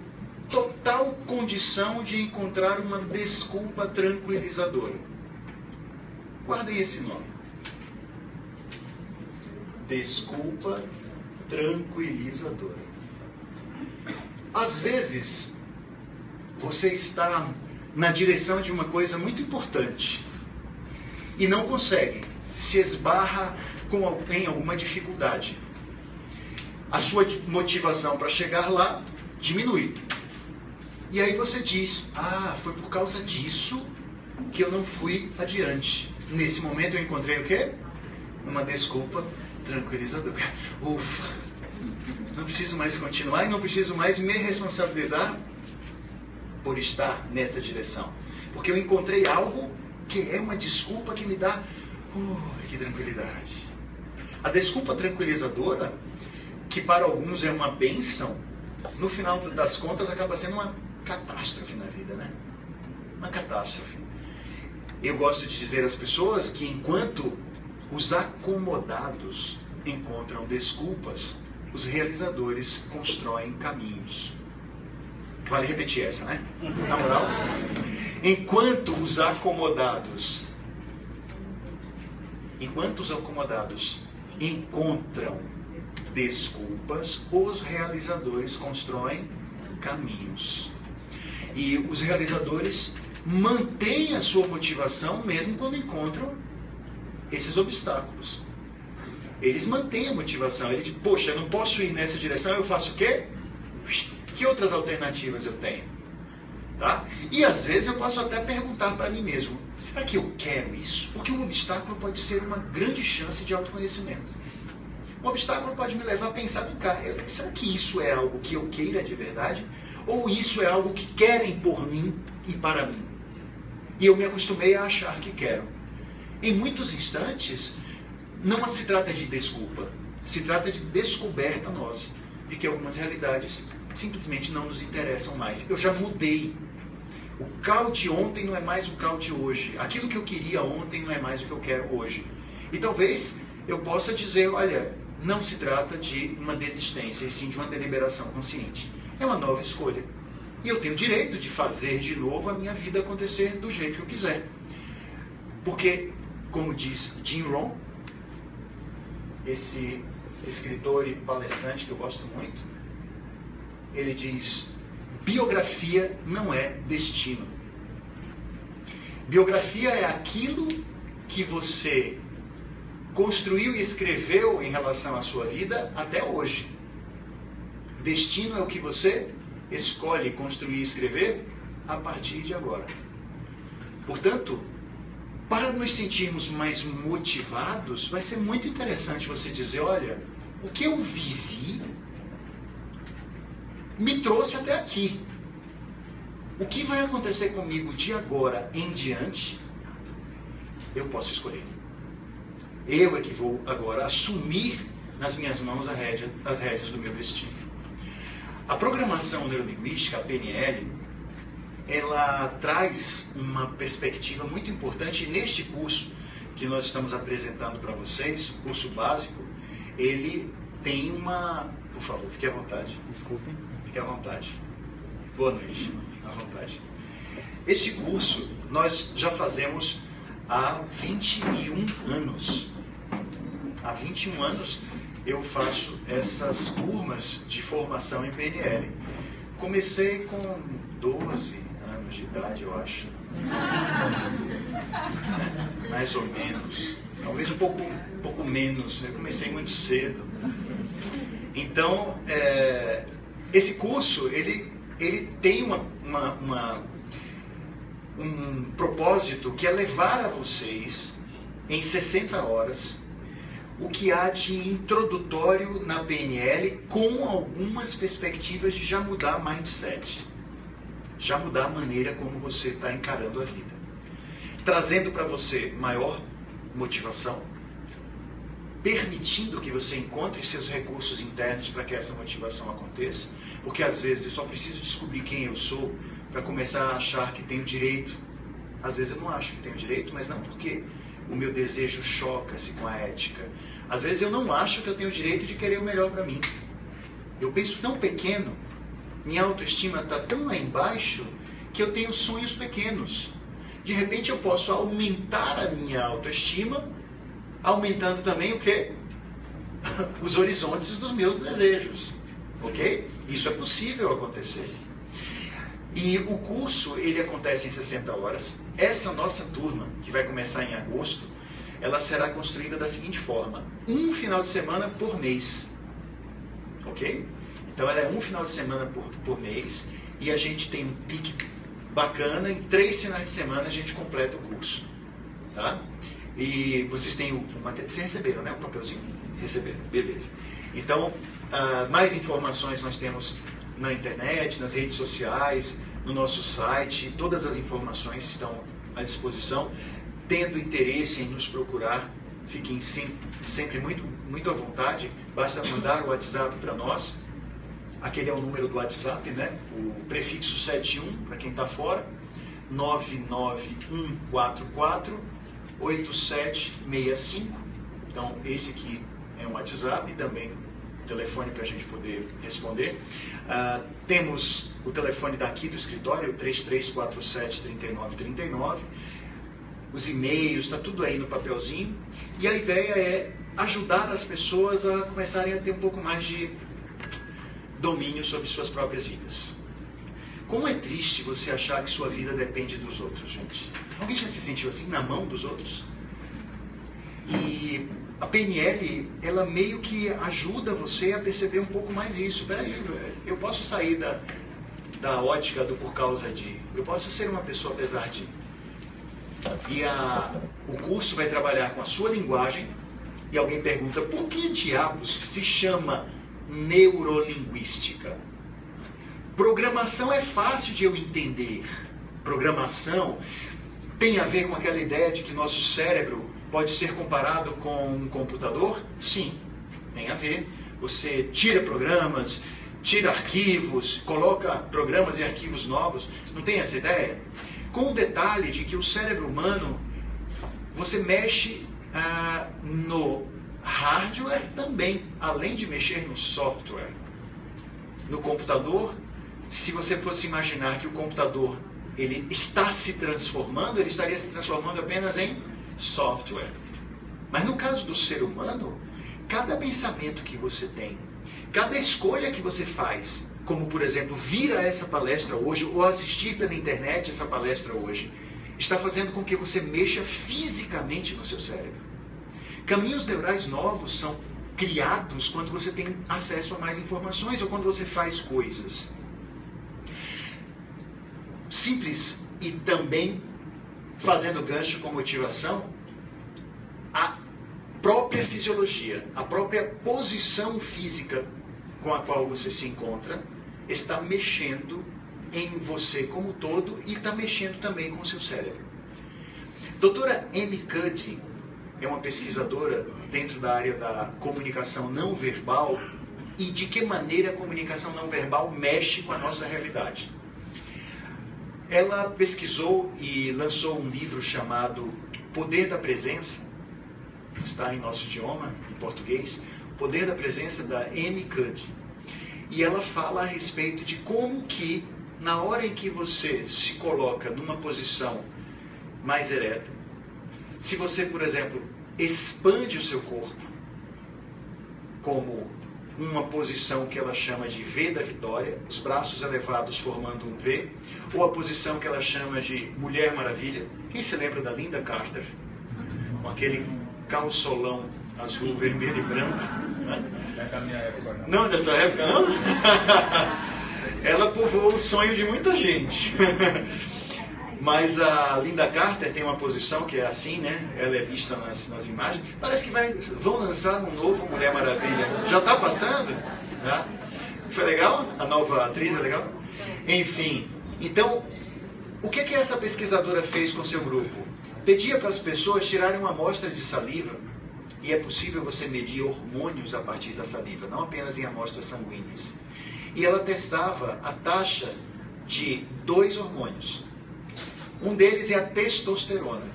total condição de encontrar uma desculpa tranquilizadora. Guardem esse nome. Desculpa tranquilizadora. Às vezes, você está na direção de uma coisa muito importante e não consegue, se esbarra em alguma dificuldade. A sua motivação para chegar lá diminui. E aí você diz, foi por causa disso que eu não fui adiante. Nesse momento eu encontrei o quê? Uma desculpa tranquilizadora. Ufa, não preciso mais continuar e não preciso mais me responsabilizar por estar nessa direção. Porque eu encontrei algo que é uma desculpa que me dá, que tranquilidade. A desculpa tranquilizadora, que para alguns é uma bênção, no final das contas acaba sendo uma catástrofe na vida, né? Uma catástrofe. Eu gosto de dizer às pessoas que enquanto os acomodados encontram desculpas, os realizadores constroem caminhos. Vale repetir essa, né? Na moral, enquanto os acomodados encontram desculpas, os realizadores constroem caminhos. E os realizadores mantêm a sua motivação mesmo quando encontram esses obstáculos. Eles mantêm a motivação. Eles dizem, poxa, eu não posso ir nessa direção, eu faço o quê? Que outras alternativas eu tenho? Tá? E às vezes eu posso até perguntar para mim mesmo, será que eu quero isso? Porque um obstáculo pode ser uma grande chance de autoconhecimento. Um obstáculo pode me levar a pensar, vem cá, será que isso é algo que eu queira de verdade? Ou isso é algo que querem por mim e para mim? E eu me acostumei a achar que quero. Em muitos instantes, não se trata de desculpa, se trata de descoberta nossa, de que algumas realidades simplesmente não nos interessam mais. Eu já mudei. O cal de ontem não é mais o cal de hoje. Aquilo que eu queria ontem não é mais o que eu quero hoje. E talvez eu possa dizer, olha, não se trata de uma desistência, e sim de uma deliberação consciente. É uma nova escolha. E eu tenho o direito de fazer de novo a minha vida acontecer do jeito que eu quiser. Porque, como diz Jim Rohn, esse escritor e palestrante que eu gosto muito, ele diz, biografia não é destino. Biografia é aquilo que você construiu e escreveu em relação à sua vida até hoje. Destino é o que você escolhe construir e escrever a partir de agora. Portanto, para nos sentirmos mais motivados, vai ser muito interessante você dizer, olha, o que eu vivi me trouxe até aqui. O que vai acontecer comigo de agora em diante, eu posso escolher. Eu é que vou agora assumir nas minhas mãos as rédeas do meu destino. A programação neurolinguística, a PNL, ela traz uma perspectiva muito importante. E neste curso que nós estamos apresentando para vocês, curso básico, ele tem uma... Por favor, fique à vontade. Desculpem. Fique à vontade. Boa noite. À vontade. Este curso nós já fazemos há 21 anos. Há 21 anos eu faço essas turmas de formação em PNL. Comecei com 12 anos de idade, eu acho. Mais ou menos. Talvez um pouco menos. Eu comecei muito cedo. Então, esse curso, ele tem um propósito que é levar a vocês, em 60 horas, o que há de introdutório na PNL, com algumas perspectivas de já mudar mindset, já mudar a maneira como você está encarando a vida, trazendo para você maior motivação, permitindo que você encontre seus recursos internos para que essa motivação aconteça, porque às vezes eu só preciso descobrir quem eu sou para começar a achar que tenho direito. Às vezes eu não acho que tenho direito, mas não porque o meu desejo choca-se com a ética. Às vezes eu não acho que eu tenho direito de querer o melhor para mim. Eu penso tão pequeno, minha autoestima está tão lá embaixo, que eu tenho sonhos pequenos. De repente eu posso aumentar a minha autoestima, aumentando também o quê? Os horizontes dos meus desejos. Ok? Isso é possível acontecer. E o curso, ele acontece em 60 horas. Essa nossa turma, que vai começar em agosto, ela será construída da seguinte forma: um final de semana por mês. Ok? Então ela é um final de semana por mês, e a gente tem um pique bacana. Em 3 finais de semana a gente completa o curso. Tá? E vocês têm o material. Vocês receberam, né? O papelzinho? Receberam. Beleza. Então, mais informações nós temos na internet, nas redes sociais, no nosso site. Todas as informações estão à disposição. Tendo interesse em nos procurar, fiquem sempre muito à vontade. Basta mandar o WhatsApp para nós. Aquele é o número do WhatsApp, né? O prefixo 71, para quem está fora. 99144-8765. Então, esse aqui é um WhatsApp, também telefone para a gente poder responder. Temos o telefone daqui do escritório, 3347-3939. Os e-mails, está tudo aí no papelzinho. E a ideia é ajudar as pessoas a começarem a ter um pouco mais de domínio sobre suas próprias vidas. Como é triste você achar que sua vida depende dos outros, gente. Alguém já se sentiu assim, na mão dos outros? E a PNL, ela meio que ajuda você a perceber um pouco mais isso. Peraí, eu posso sair da ótica do por causa de... Eu posso ser uma pessoa apesar de... E o curso vai trabalhar com a sua linguagem. E alguém pergunta, por que diabos se chama neurolinguística? Programação é fácil de eu entender. Programação tem a ver com aquela ideia de que nosso cérebro pode ser comparado com um computador? Sim, tem a ver. Você tira programas, tira arquivos, coloca programas e arquivos novos. Não tem essa ideia? Com o detalhe de que o cérebro humano, você mexe no hardware também, além de mexer no software. No computador, se você fosse imaginar que o computador ele está se transformando, ele estaria se transformando apenas em software. Mas no caso do ser humano, cada pensamento que você tem, cada escolha que você faz, como por exemplo vir a essa palestra hoje ou assistir pela internet essa palestra hoje, está fazendo com que você mexa fisicamente no seu cérebro. Caminhos neurais novos são criados quando você tem acesso a mais informações ou quando você faz coisas. simples e também fazendo gancho com motivação, a própria fisiologia, a própria posição física com a qual você se encontra está mexendo em você como todo e está mexendo também com o seu cérebro. Doutora Amy Cuddy é uma pesquisadora dentro da área da comunicação não verbal e de que maneira a comunicação não verbal mexe com a nossa realidade. Ela pesquisou e lançou um livro chamado Poder da Presença, está em nosso idioma, em português, Poder da Presença, da Amy Cuddy. E ela fala a respeito de como que, na hora em que você se coloca numa posição mais ereta, se você, por exemplo, expande o seu corpo, como uma posição que ela chama de V da vitória, os braços elevados formando um V, ou a posição que ela chama de Mulher Maravilha. Quem se lembra da Linda Carter? Com aquele calçolão azul, vermelho e branco. Né? Não é da minha época, não. Não, dessa época não? Ela povoou o sonho de muita gente. Mas a Linda Carter tem uma posição que é assim, né? Ela é vista nas imagens. Parece que vão lançar um novo Mulher Maravilha. Já está passando? Né? Foi legal? A nova atriz é legal? Enfim, então, o que essa pesquisadora fez com seu grupo? Pedia para as pessoas tirarem uma amostra de saliva, e é possível você medir hormônios a partir da saliva, não apenas em amostras sanguíneas. E ela testava a taxa de 2 hormônios. Um deles é a testosterona,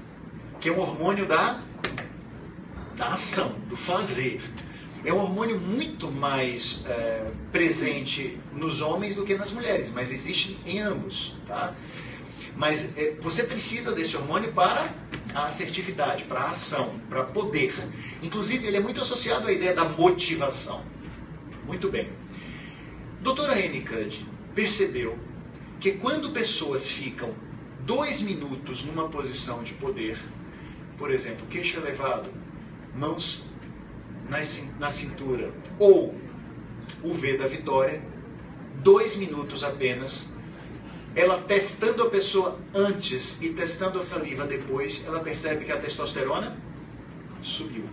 que é um hormônio da ação, do fazer. É um hormônio muito mais presente nos homens do que nas mulheres, mas existe em ambos. Tá? Mas você precisa desse hormônio para a assertividade, para a ação, para poder. Inclusive, ele é muito associado à ideia da motivação. Muito bem. Doutora Amy Cuddy percebeu que quando pessoas ficam 2 minutos numa posição de poder, por exemplo, queixo elevado, mãos na cintura, ou o V da vitória, 2 minutos apenas, ela testando a pessoa antes e testando a saliva depois, ela percebe que a testosterona subiu.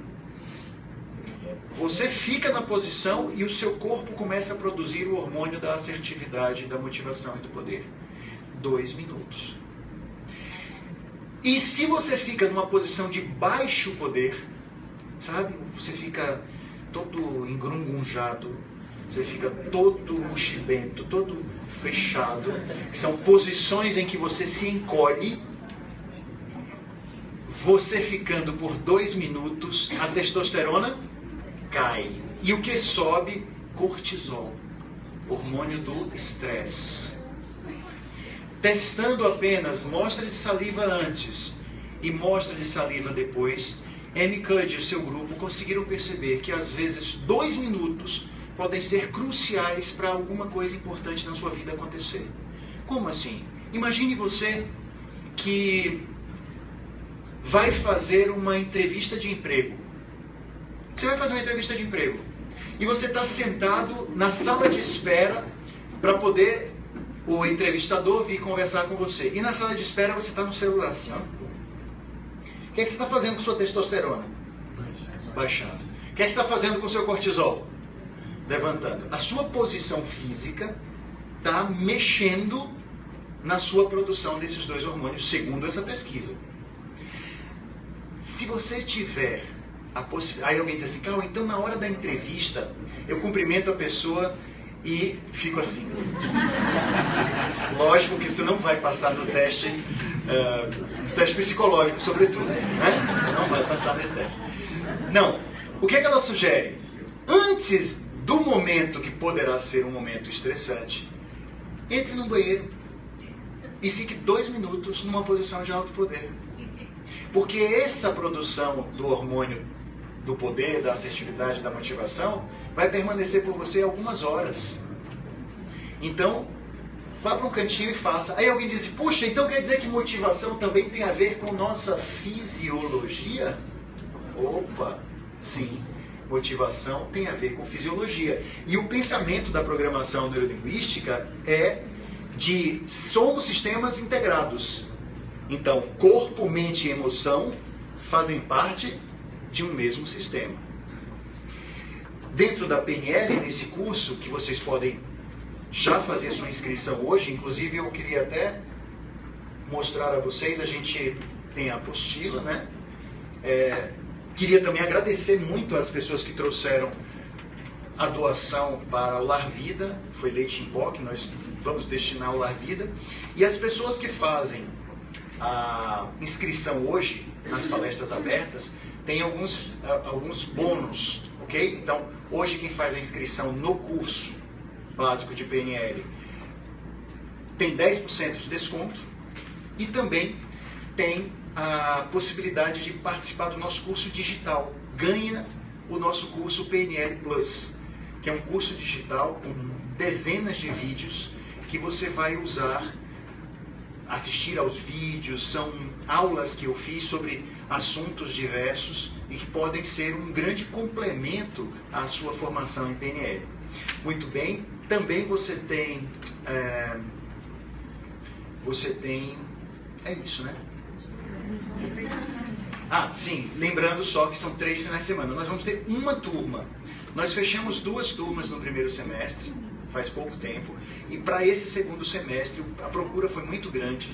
Você fica na posição e o seu corpo começa a produzir o hormônio da assertividade, da motivação e do poder. 2 minutos. E se você fica numa posição de baixo poder, sabe? Você fica todo engrungunjado, você fica todo mochilento, todo fechado. São posições em que você se encolhe. Você ficando por 2 minutos, a testosterona cai. E o que sobe? Cortisol, hormônio do estresse. Testando apenas mostra de saliva antes e mostra de saliva depois, Amy Cuddy e o seu grupo conseguiram perceber que às vezes 2 minutos podem ser cruciais para alguma coisa importante na sua vida acontecer. Como assim? Imagine você que vai fazer uma entrevista de emprego. Você vai fazer uma entrevista de emprego e você está sentado na sala de espera para poder o entrevistador vir conversar com você. E na sala de espera você está no celular assim, ó. O que você está fazendo com sua testosterona? Baixando. O que você está fazendo com seu cortisol? Levantando. A sua posição física está mexendo na sua produção desses 2 hormônios, segundo essa pesquisa. Se você tiver a possibilidade... Aí alguém diz assim, Carl, então na hora da entrevista eu cumprimento a pessoa e fico assim. Lógico que você não vai passar no teste, no teste psicológico, sobretudo. Né? Você não vai passar nesse teste. Não. O que ela sugere? Antes do momento que poderá ser um momento estressante, entre no banheiro e fique 2 minutos numa posição de alto poder. Porque essa produção do hormônio do poder, da assertividade, da motivação, vai permanecer por você algumas horas. Então, vá para um cantinho e faça. Aí alguém diz, puxa, então quer dizer que motivação também tem a ver com nossa fisiologia? Opa, sim. Motivação tem a ver com fisiologia. E o pensamento da programação neurolinguística é somos sistemas integrados. Então, corpo, mente e emoção fazem parte de um mesmo sistema. Dentro da PNL, nesse curso, que vocês podem já fazer sua inscrição hoje, inclusive eu queria até mostrar a vocês, a gente tem a apostila, né? Queria também agradecer muito às pessoas que trouxeram a doação para o Lar Vida, foi leite em pó que nós vamos destinar ao Lar Vida, e as pessoas que fazem a inscrição hoje nas palestras abertas, tem alguns bônus, ok? Então, hoje quem faz a inscrição no curso básico de PNL tem 10% de desconto e também tem a possibilidade de participar do nosso curso digital. Ganha o nosso curso PNL Plus, que é um curso digital com dezenas de vídeos que você vai usar, assistir aos vídeos, são aulas que eu fiz sobre assuntos diversos e que podem ser um grande complemento à sua formação em PNL. Muito bem, também você tem, é isso, né? Sim, lembrando só que são 3 finais de semana. Nós vamos ter uma turma. Nós fechamos 2 turmas no primeiro semestre, faz pouco tempo, e para esse segundo semestre a procura foi muito grande.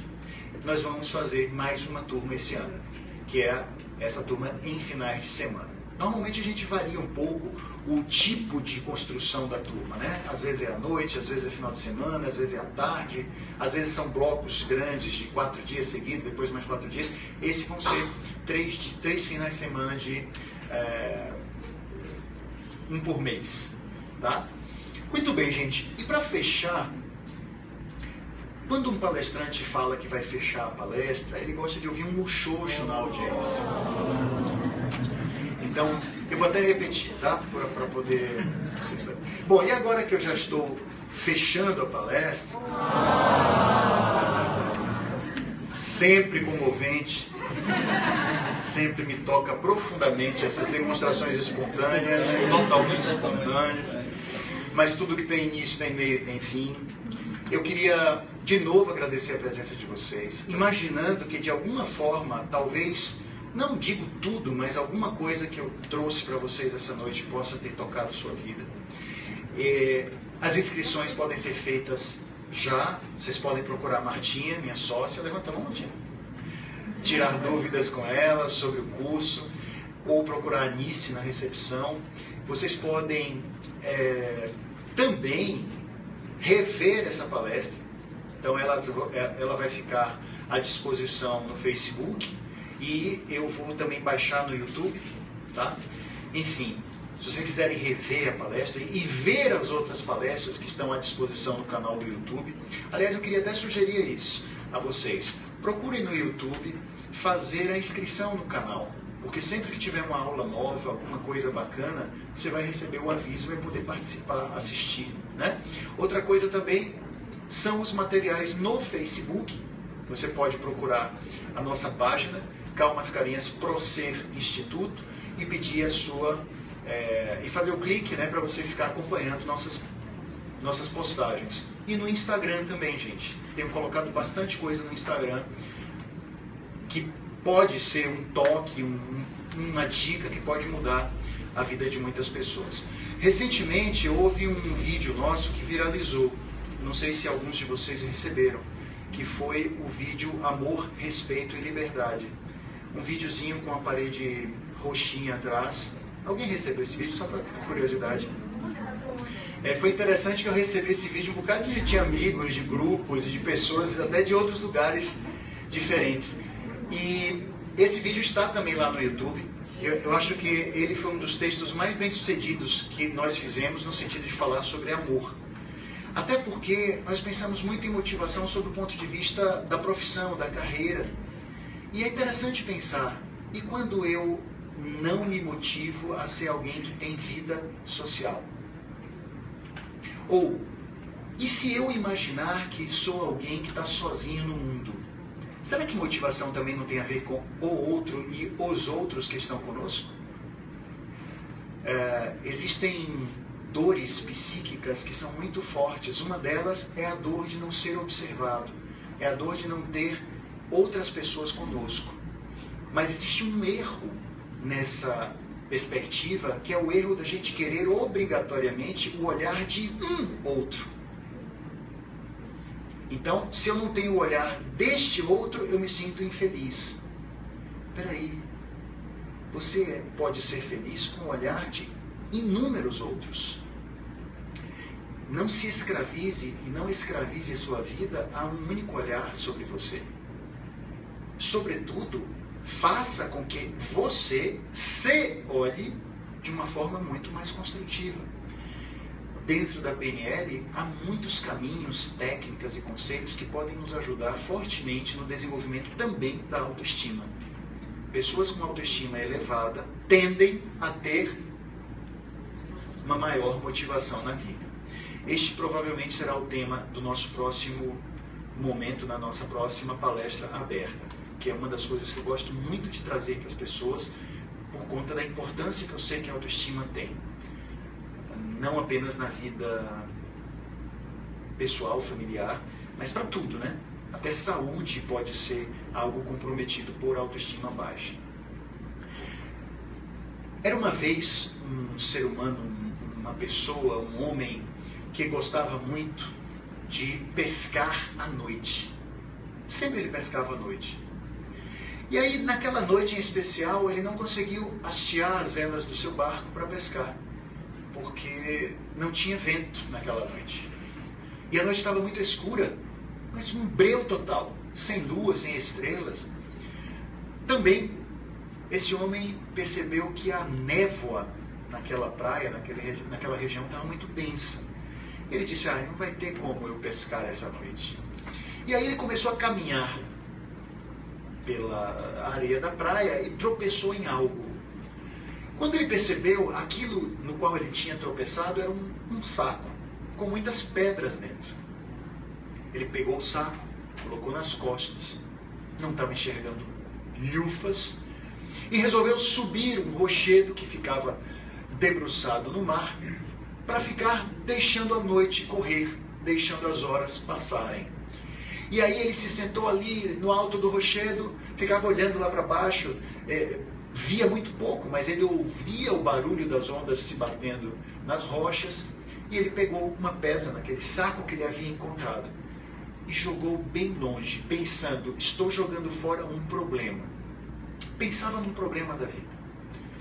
Nós vamos fazer mais uma turma esse ano, que é essa turma em finais de semana. Normalmente a gente varia um pouco o tipo de construção da turma, né? Às vezes é à noite, às vezes é final de semana, às vezes é à tarde, às vezes são blocos grandes de 4 dias seguidos, depois mais 4 dias. Esses vão ser 3 finais de semana de um por mês, tá? Muito bem, gente. E para fechar, quando um palestrante fala que vai fechar a palestra, ele gosta de ouvir um muxoxo na audiência. Então, eu vou até repetir, tá? Para poder... Bom, e agora que eu já estou fechando a palestra, sempre comovente, sempre me toca profundamente essas demonstrações espontâneas, totalmente espontâneas, mas tudo que tem início tem meio e tem fim. Eu queria de novo agradecer a presença de vocês, imaginando que de alguma forma, talvez, não digo tudo, mas alguma coisa que eu trouxe para vocês essa noite possa ter tocado sua vida. As inscrições podem ser feitas já, vocês podem procurar a Martinha, minha sócia, levanta a mão, Martinha. Tirar dúvidas com ela sobre o curso, ou procurar a Anice na recepção. Vocês podem também rever essa palestra, então ela vai ficar à disposição no Facebook e eu vou também baixar no YouTube, tá? Enfim, se vocês quiserem rever a palestra e ver as outras palestras que estão à disposição no canal do YouTube, aliás, eu queria até sugerir isso a vocês. Procurem no YouTube fazer a inscrição no canal, porque sempre que tiver uma aula nova, alguma coisa bacana, você vai receber o aviso e vai poder participar, assistir, né? Outra coisa também são os materiais no Facebook. Você pode procurar a nossa página, Cal Mascarenhas Procer Instituto, e pedir a sua... e fazer o clique, né, para você ficar acompanhando nossas postagens. E no Instagram também, gente. Tenho colocado bastante coisa no Instagram que pode ser um toque, uma dica que pode mudar a vida de muitas pessoas. Recentemente houve um vídeo nosso que viralizou, não sei se alguns de vocês receberam, que foi o vídeo Amor, Respeito e Liberdade. Um videozinho com a parede roxinha atrás. Alguém recebeu esse vídeo, só para curiosidade? Foi interessante que eu recebi esse vídeo um bocado de amigos, de grupos e de pessoas até de outros lugares diferentes. E esse vídeo está também lá no YouTube. Eu acho que ele foi um dos textos mais bem-sucedidos que nós fizemos no sentido de falar sobre amor. Até porque nós pensamos muito em motivação sob o ponto de vista da profissão, da carreira. E é interessante pensar, e quando eu não me motivo a ser alguém que tem vida social? Ou, e se eu imaginar que sou alguém que está sozinho no mundo? Será que motivação também não tem a ver com o outro e os outros que estão conosco? Existem dores psíquicas que são muito fortes. Uma delas é a dor de não ser observado, é a dor de não ter outras pessoas conosco. Mas existe um erro nessa perspectiva, que é o erro da gente querer obrigatoriamente o olhar de um outro. Então, se eu não tenho o olhar deste outro, eu me sinto infeliz. Peraí, você pode ser feliz com o olhar de inúmeros outros. Não se escravize e não escravize a sua vida a um único olhar sobre você. Sobretudo, faça com que você se olhe de uma forma muito mais construtiva. Dentro da PNL, há muitos caminhos, técnicas e conceitos que podem nos ajudar fortemente no desenvolvimento também da autoestima. Pessoas com autoestima elevada tendem a ter uma maior motivação na vida. Este provavelmente será o tema do nosso próximo momento, na nossa próxima palestra aberta, que é uma das coisas que eu gosto muito de trazer para as pessoas, por conta da importância que eu sei que a autoestima tem. Não apenas na vida pessoal, familiar, mas para tudo, né? Até saúde pode ser algo comprometido por autoestima baixa. Era uma vez um ser humano, uma pessoa, um homem, que gostava muito de pescar à noite. Sempre ele pescava à noite. E aí, naquela noite em especial, ele não conseguiu hastear as velas do seu barco para pescar, porque não tinha vento naquela noite. E a noite estava muito escura, mas um breu total, sem lua, sem estrelas. Também, esse homem percebeu que a névoa naquela praia, naquela região, estava muito densa. Ele disse, não vai ter como eu pescar essa noite. E aí ele começou a caminhar pela areia da praia e tropeçou em algo. Quando ele percebeu, aquilo no qual ele tinha tropeçado era um saco, com muitas pedras dentro. Ele pegou o saco, colocou nas costas, não estava enxergando lhufas, e resolveu subir um rochedo que ficava debruçado no mar, para ficar deixando a noite correr, deixando as horas passarem. E aí ele se sentou ali no alto do rochedo, ficava olhando lá para baixo, via muito pouco, mas ele ouvia o barulho das ondas se batendo nas rochas, e ele pegou uma pedra naquele saco que ele havia encontrado e jogou bem longe, pensando, estou jogando fora um problema. Pensava num problema da vida.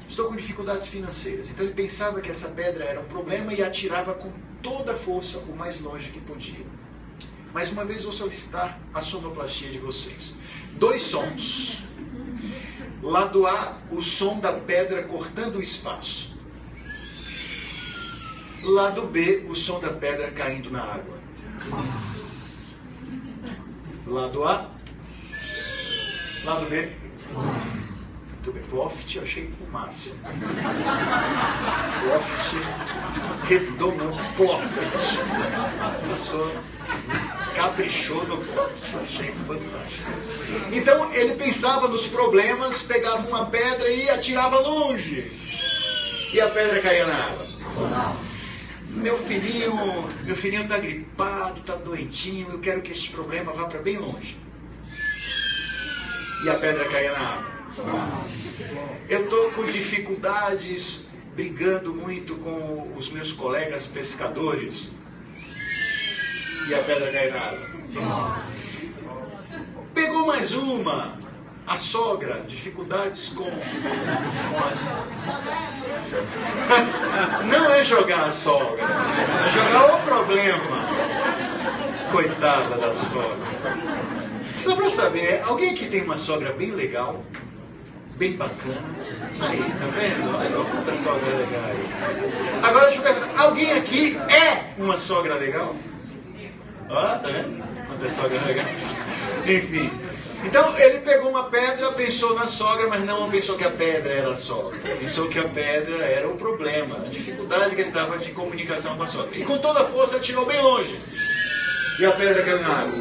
Estou com dificuldades financeiras. Então ele pensava que essa pedra era um problema e atirava com toda a força o mais longe que podia. Mais uma vez vou solicitar a sonoplastia de vocês. 2 sons. Lado A, o som da pedra cortando o espaço. Lado B, o som da pedra caindo na água. Lado A. Lado B. Muito bem. Ploft, eu achei fumaça. Ploft, redondo, ploft. Professor caprichou no ploft, achei fantástico. Então, ele pensava nos problemas, pegava uma pedra e atirava longe. E a pedra caía na água. Meu filhinho está gripado, está doentinho, eu quero que esse problema vá para bem longe. E a pedra caía na água. Eu estou com dificuldades, brigando muito com os meus colegas pescadores. E a pedra cai na água. Pegou mais uma, a sogra, dificuldades com a Não é jogar a sogra, é jogar o problema. Coitada da sogra. Só para saber, alguém aqui tem uma sogra bem legal? Bem bacana? Aí, tá vendo? Olha quantas sogras legais. Agora deixa eu perguntar, alguém aqui é uma sogra legal? Ó, tá vendo? Quantas sogras legais. Enfim. Então, ele pegou uma pedra, pensou na sogra, mas não pensou que a pedra era a sogra. Pensou que a pedra era o problema, a dificuldade que ele estava de comunicação com a sogra. E com toda a força atirou bem longe. E a pedra caiu na água.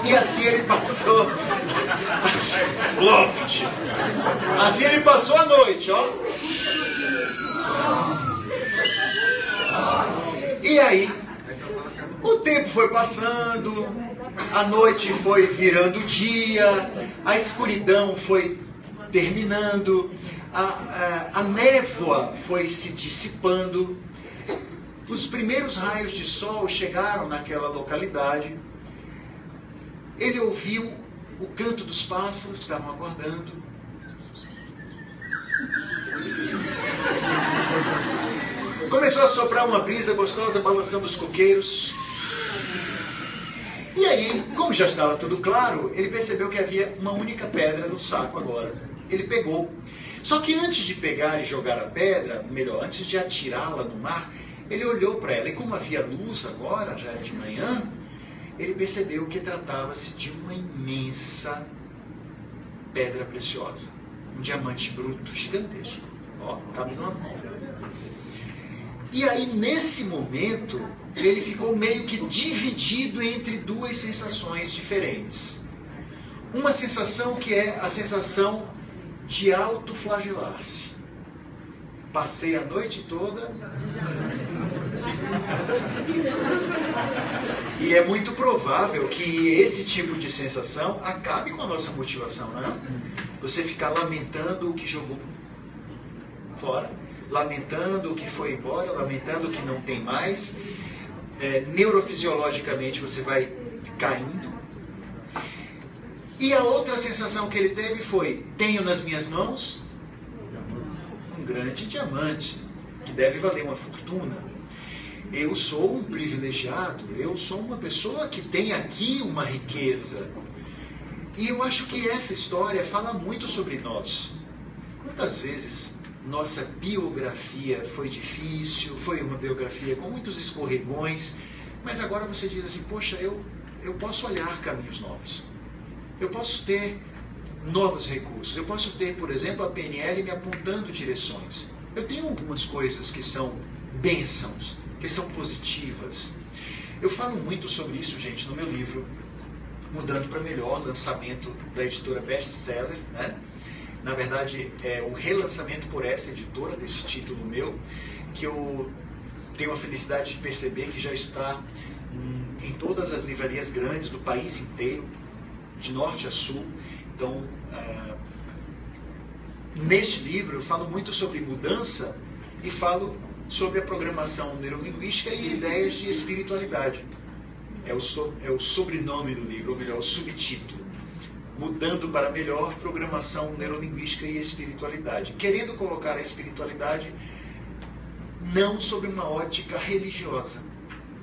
E assim ele passou loft. Assim ele passou a noite, ó. E aí, o tempo foi passando, a noite foi virando dia, a escuridão foi terminando, a névoa foi se dissipando. Os primeiros raios de sol chegaram naquela localidade. Ele ouviu o canto dos pássaros que estavam acordando. Começou a soprar uma brisa gostosa, balançando os coqueiros. E aí, como já estava tudo claro, ele percebeu que havia uma única pedra no saco agora. Ele pegou. Só que antes de pegar e jogar a pedra, melhor, antes de atirá-la no mar, ele olhou para ela. E como havia luz agora, já era de manhã, ele percebeu que tratava-se de uma imensa pedra preciosa. Um diamante bruto gigantesco. Ó, cabe numa mão. E aí, nesse momento, ele ficou meio que dividido entre duas sensações diferentes. Uma sensação que é a sensação de autoflagelar-se. Passei a noite toda. E é muito provável que esse tipo de sensação acabe com a nossa motivação, não é? Você ficar lamentando o que jogou fora, lamentando o que foi embora, lamentando o que não tem mais. Neurofisiologicamente você vai caindo. E a outra sensação que ele teve foi: tenho nas minhas mãos um grande diamante, que deve valer uma fortuna. Eu sou um privilegiado, eu sou uma pessoa que tem aqui uma riqueza. E eu acho que essa história fala muito sobre nós. Quantas vezes nossa biografia foi difícil, foi uma biografia com muitos escorregões, mas agora você diz assim: poxa, eu posso olhar caminhos novos. Eu posso ter novos recursos. Eu posso ter, por exemplo, a PNL me apontando direções. Eu tenho algumas coisas que são bênçãos, que são positivas. Eu falo muito sobre isso, gente, no meu livro Mudando para Melhor, lançamento da editora Best Seller, né? Na verdade, é o relançamento por essa editora desse título meu, que eu tenho a felicidade de perceber que já está em todas as livrarias grandes do país inteiro, de norte a sul. Então, neste livro eu falo muito sobre mudança e falo sobre a programação neurolinguística e ideias de espiritualidade. É o sobrenome do livro, ou melhor, o subtítulo. Mudando para Melhor, Programação Neurolinguística e Espiritualidade. Querendo colocar a espiritualidade não sob uma ótica religiosa.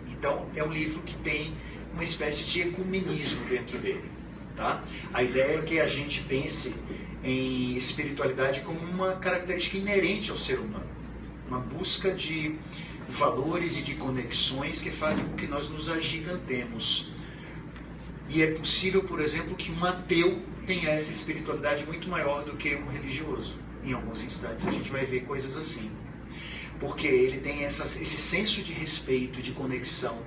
Então, é um livro que tem uma espécie de ecumenismo dentro dele. Tá? A ideia é que a gente pense em espiritualidade como uma característica inerente ao ser humano. Uma busca de valores e de conexões que fazem com que nós nos agigantemos. E é possível, por exemplo, que um ateu tenha essa espiritualidade muito maior do que um religioso. Em alguns instantes a gente vai ver coisas assim. Porque ele tem esse senso de respeito, de conexão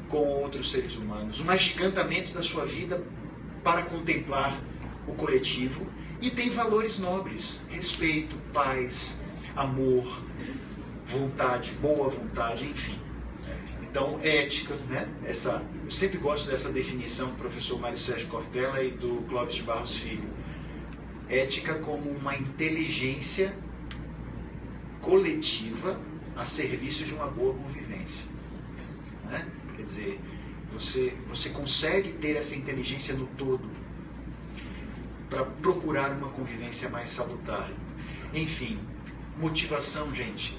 com outros seres humanos. Um agigantamento da sua vida para contemplar o coletivo. E tem valores nobres: respeito, paz, amor, vontade, boa vontade, enfim. Então, ética, né? Eu sempre gosto dessa definição do professor Mário Sérgio Cortella e do Clóvis de Barros Filho. Ética como uma inteligência coletiva a serviço de uma boa convivência. Né? Quer dizer, você consegue ter essa inteligência no todo para procurar uma convivência mais salutar. Enfim, motivação, gente,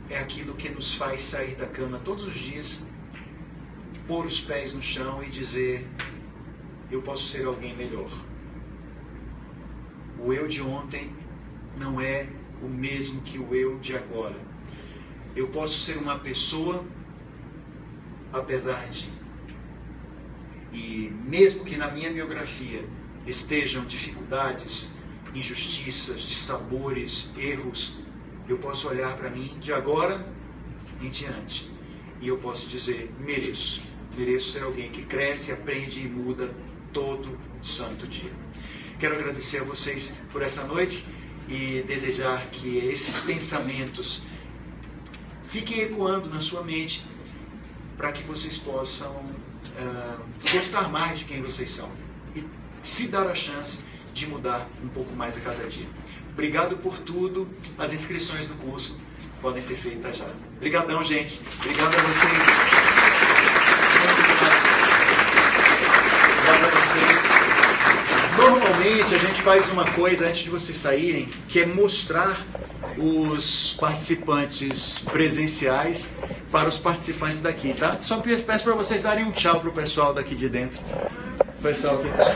é aquilo que nos faz sair da cama todos os dias, pôr os pés no chão e dizer: eu posso ser alguém melhor. O eu de ontem não é o mesmo que o eu de agora. Eu posso ser uma pessoa apesar de. E mesmo que na minha biografia estejam dificuldades, injustiças, dissabores, erros, eu posso olhar para mim de agora em diante e eu posso dizer: mereço ser alguém que cresce, aprende e muda todo santo dia. Quero agradecer a vocês por essa noite e desejar que esses pensamentos fiquem ecoando na sua mente para que vocês possam gostar mais de quem vocês são e se dar a chance de mudar um pouco mais a cada dia. Obrigado por tudo. As inscrições do curso podem ser feitas já. Obrigadão, gente. Obrigado a vocês. Obrigado a vocês. Normalmente a gente faz uma coisa antes de vocês saírem, que é mostrar os participantes presenciais para os participantes daqui, tá? Só peço para vocês darem um tchau pro pessoal daqui de dentro. O pessoal que tá.